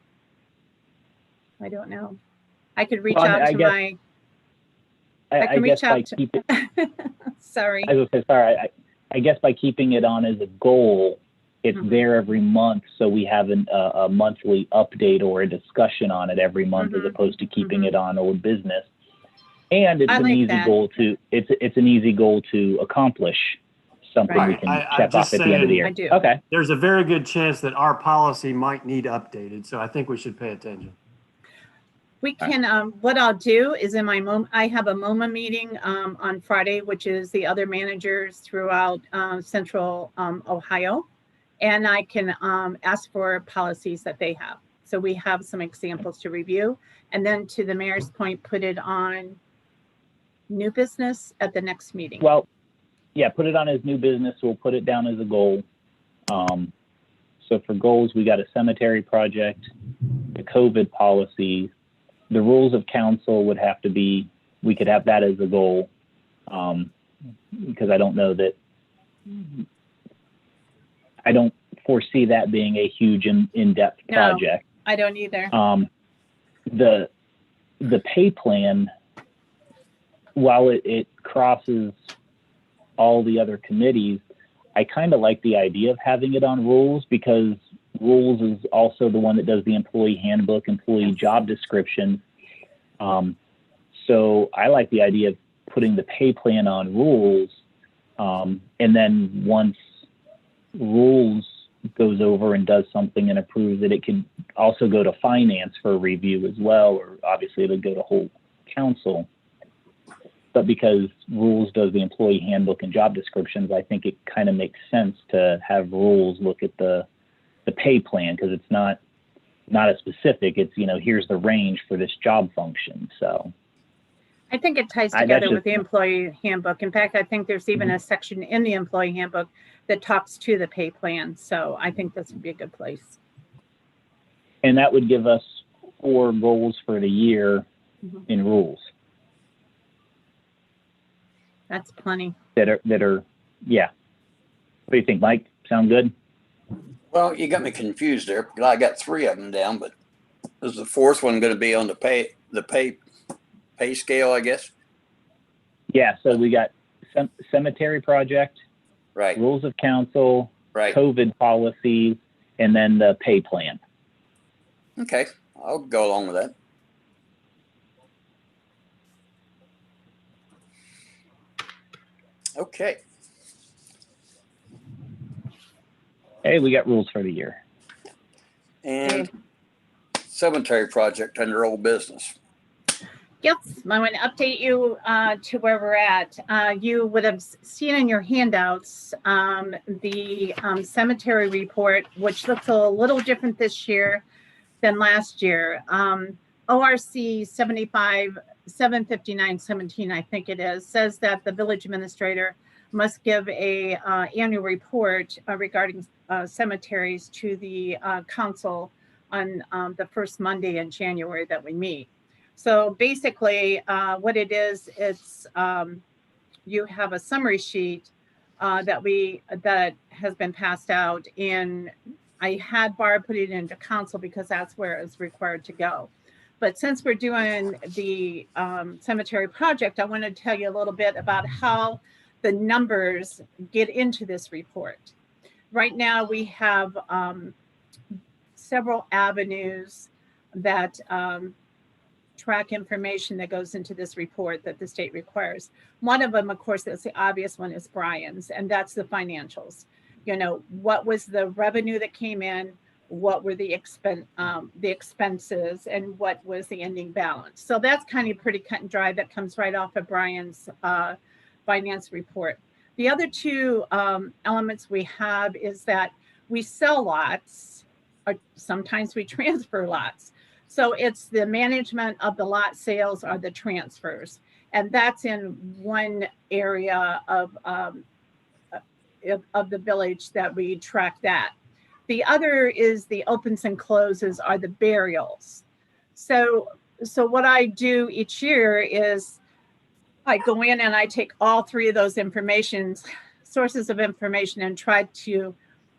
I don't know. I could reach Well, out I to guess- my, I can guess reach by out to- keeping, sorry. I was gonna say, sorry, I guess by keeping it on as a goal, it's Mhm. there every month, so we have a monthly update or a discussion on it every month, as Mhm. opposed to keeping it on old business. And it's I an like easy that. goal to it's an easy goal to accomplish, something we Right. can I'm check off just at the end of the saying- year. I do. Okay. There's a very good chance that our policy might need updated, so I think we should pay attention. We can, what I'll do is in my I have a MoMA meeting on Friday, which is the other managers throughout central Ohio. And I can ask for policies that they have. So we have some examples to review. And then to the mayor's point, put it on new business at the next meeting. Well, yeah, put it on as new business. We'll put it down as a goal. So for goals, we got a cemetery project, the COVID policy, the rules of council would have to be, we could have that as a goal. Because I don't know that, I don't foresee that being a huge in-depth No. project. I don't either. The pay plan, while it crosses all the other committees, I kind of like the idea of having it on rules, because rules is also the one that does the employee handbook, employee job description. So I like the idea of putting the pay plan on rules. And then once rules goes over and does something and approves it, it can also go to finance for review as well, or obviously it'll go to whole council. But because rules does the employee handbook and job descriptions, I think it kind of makes sense to have rules look at the pay plan, because it's not as specific. It's, here's the range for this job function. So I think it ties that's together just- with the employee handbook. In fact, I think there's even a section in the employee handbook that talks to the pay plan. So I think this would be a good place. and that would give us 4 goals for the year Mhm. in rules That's plenty. that are yeah. What do you think, Mike? Sound good? Well, you got me confused there, because I got 3 of them down, but is the 4th one going to be on the pay scale, I guess? Yeah. So we got cemetery project, Right, rules of council, right. COVID policies, and then the pay plan. Okay, I'll go along with that. Okay, Hey, we got rules for the year. and cemetery project under old business. Yes, I want to update you to where we're at. You would have seen in your handouts the cemetery report, which looks a little different this year than last year. ORC 75917, I think it is, says that the village administrator must give a annual report regarding cemeteries to the council on the first Monday in January that we meet. So basically, what it is, it's you have a summary sheet that has been passed out, and I had Barb put it into council because that's where it's required to go. But since we're doing the cemetery project, I want to tell you a little bit about how the numbers get into this report. Right now, we have several avenues that track information that goes into this report that the state requires. One of them, of course, that's the obvious one, is Brian's, and that's the financials. What was the revenue that came in, what were the expenses, and what was the ending balance. So that's kind of pretty cut and dry. That comes right off of Brian's finance report. The other 2 elements we have is that we sell lots, or sometimes we transfer lots. So it's the management of the lot sales or the transfers. And that's in one area of the village that we track that. The other is the opens and closes are the burials. So what I do each year is I go in and I take all 3 of those sources of information, and try to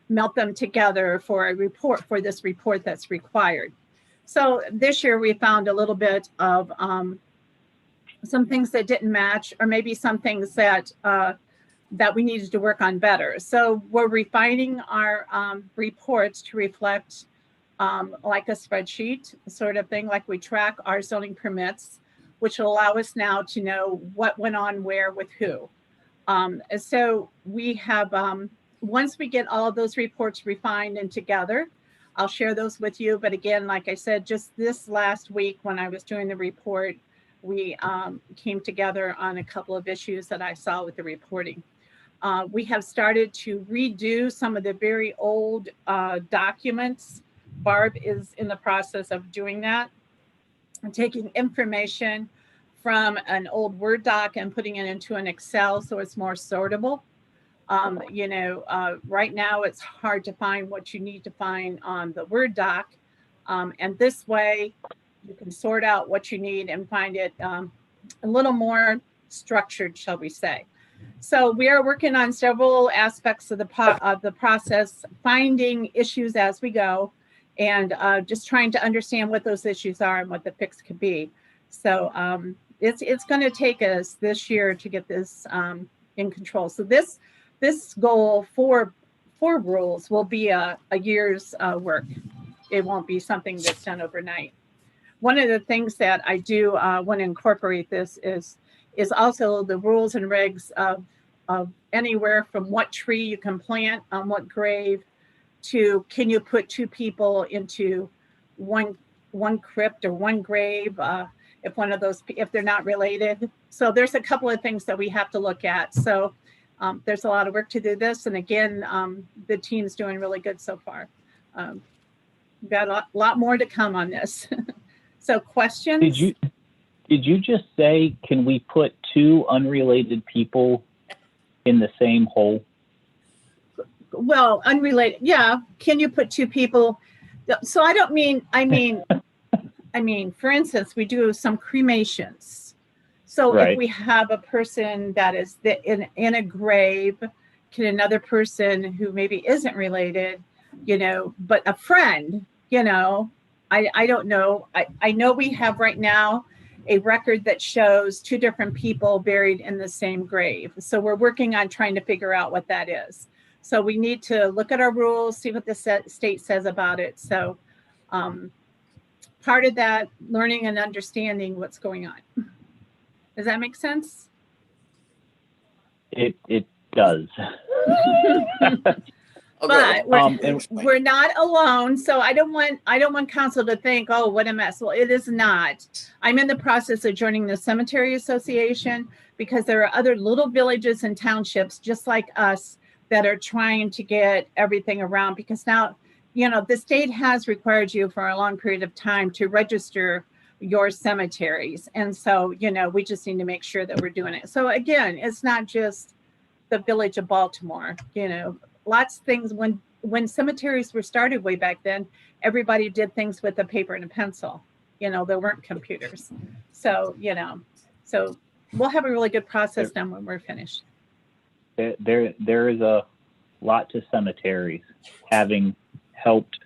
melt them together for a report, for this report that's required. So this year we found a little bit of some things that didn't match, or maybe some things that that we needed to work on better. So we're refining our reports to reflect like a spreadsheet sort of thing, like we track our zoning permits, which will allow us now to know what went on where with who. So we have, once we get all of those reports refined and together, I'll share those with you. But again, like I said, just this last week when I was doing the report, we came together on a couple of issues that I saw with the reporting. We have started to redo some of the very old documents. Barb is in the process of doing that and taking information from an old Word doc and putting it into an Excel so it's more sortable. Right now it's hard to find what you need to find on the Word doc. And this way you can sort out what you need and find it a little more structured, shall we say. So we are working on several aspects of the process, finding issues as we go, and just trying to understand what those issues are and what the fix could be. So it's going to take us this year to get this in control. So this goal for rules will be a year's work. It won't be something that's done overnight. One of the things that I do want to incorporate this is also the rules and regs of anywhere from what tree you can plant on what grave to can you put two people into one crypt or one grave if they're not related. So there's a couple of things that we have to look at. So there's a lot of work to do this. And again, the team's doing really good so far. We've got a lot more to come on this. So questions? Did you just say, can we put two unrelated people in the same hole? Well, unrelated. Yeah. Can you put two people? So I mean, for instance, we do some cremations. So Right. If we have a person that is in a grave, can another person who maybe isn't related, but a friend, I don't know. I know we have right now a record that shows two different people buried in the same grave. So we're working on trying to figure out what that is. So we need to look at our rules, see what the state says about it. So part of that, learning and understanding what's going on. Does that make sense? It does. But we're not alone. So I don't want council to think, oh, what a mess. Well, it is not. I'm in the process of joining the Cemetery Association because there are other little villages and townships just like us that are trying to get everything around, because now, the state has required you for a long period of time to register your cemeteries. And so, we just need to make sure that we're doing it. So again, it's not just the village of Baltimore, lots of things. When cemeteries were started way back then, everybody did things with a paper and a pencil. There weren't computers. So, so we'll have a really good process then when we're finished. There is a lot to cemeteries. Having helped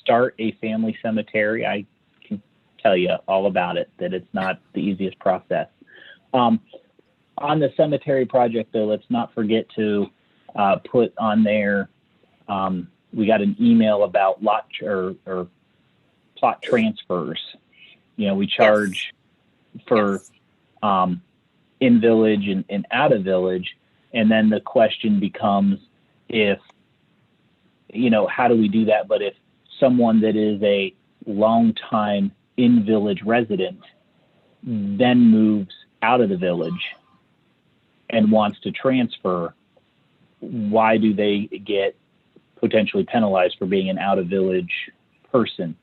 start a family cemetery, I can tell you all about it, that it's not the easiest process. On the cemetery project, though, let's not forget to put on there, we got an email about lot or plot transfers. We charge for in village and out of village. And then the question becomes if, how do we do that? But if someone that is a longtime in village resident then moves out of the village and wants to transfer, why do they get potentially penalized for being an out of village person?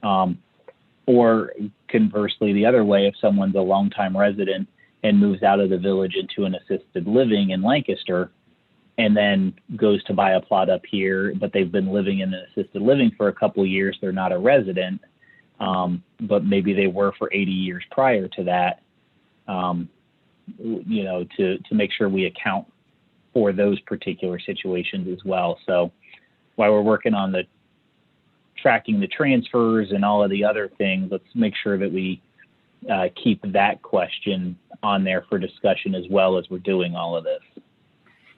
Or conversely, the other way, if someone's a longtime resident and moves out of the village into an assisted living in Lancaster and then goes to buy a plot up here, but they've been living in an assisted living for a couple of years, they're not a resident, but maybe they were for 80 years prior to that, to make sure we account for those particular situations as well. So while we're working on the tracking the transfers and all of the other things, let's make sure that we keep that question on there for discussion as well as we're doing all of this.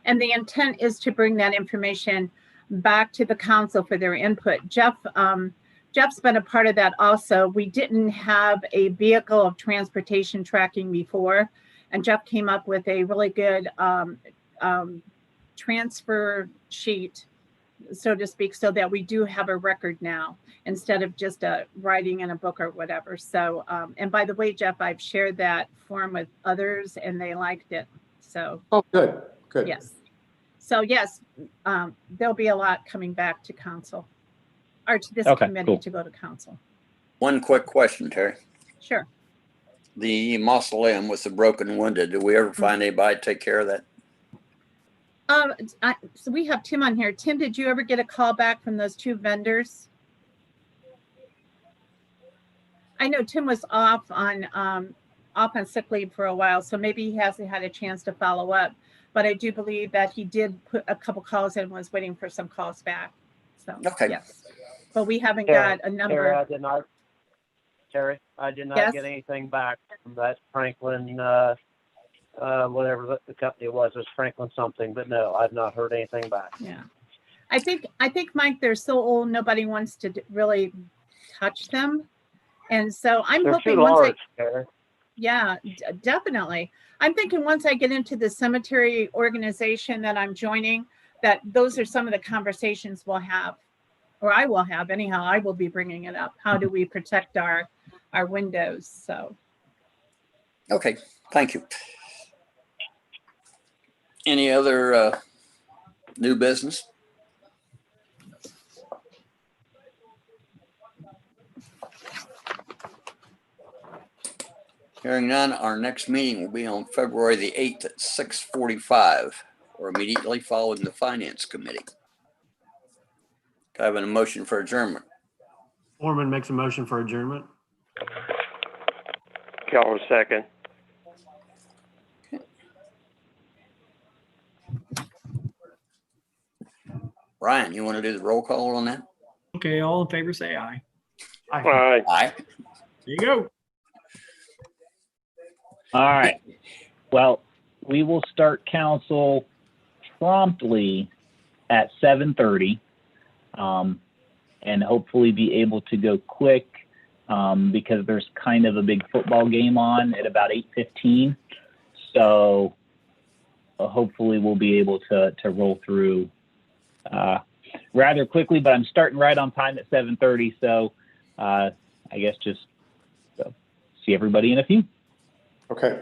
And the intent is to bring that information back to the council for their input. Jeff's been a part of that also. We didn't have a vehicle of transportation tracking before, and Jeff came up with a really good transfer sheet, so to speak, so that we do have a record now instead of just writing in a book or whatever. So, and by the way, Jeff, I've shared that form with others and they liked it. So, Oh, good, good. yes. So yes, there'll be a lot coming back to council or to this committee cool. to go to council. One quick question, Terry. Sure. The mausoleum with the broken window, did we ever find anybody to take care of that? So we have Tim on here. Tim, did you ever get a call back from those two vendors? I know Tim was off on sick leave for a while, so maybe he hasn't had a chance to follow up. But I do believe that he did put a couple calls in and was waiting for some calls back. So Okay. yes, but we haven't Terry, got a number. Terry, I did not Yes? get anything back from that Franklin, whatever the company was. It was Franklin something, but no, I've not heard anything back. Yeah, I think Mike, they're so old nobody wants to really touch them, and so I'm They're hoping too once large, Terry. Yeah, definitely. I'm thinking once I get into the cemetery organization that I'm joining, that those are some of the conversations we'll have, or I will have anyhow. I will be bringing it up. How do we protect our windows? So. Okay, thank you. Any other new business? Hearing none, our next meeting will be on February the 8th at 6:45 or immediately following the Finance Committee. Do I have a motion for adjournment? Foreman makes a motion for adjournment. Keller second. Ryan, you want to do the roll call on that? Okay, all in favor, say aye. Aye. Aye. There you go. All right. Well, we will start council promptly at 7:30, and hopefully be able to go quick because there's kind of a big football game on at about 8:15. So hopefully we'll be able to roll through rather quickly, but I'm starting right on time at 7:30. So I guess just see everybody in a few. Okay.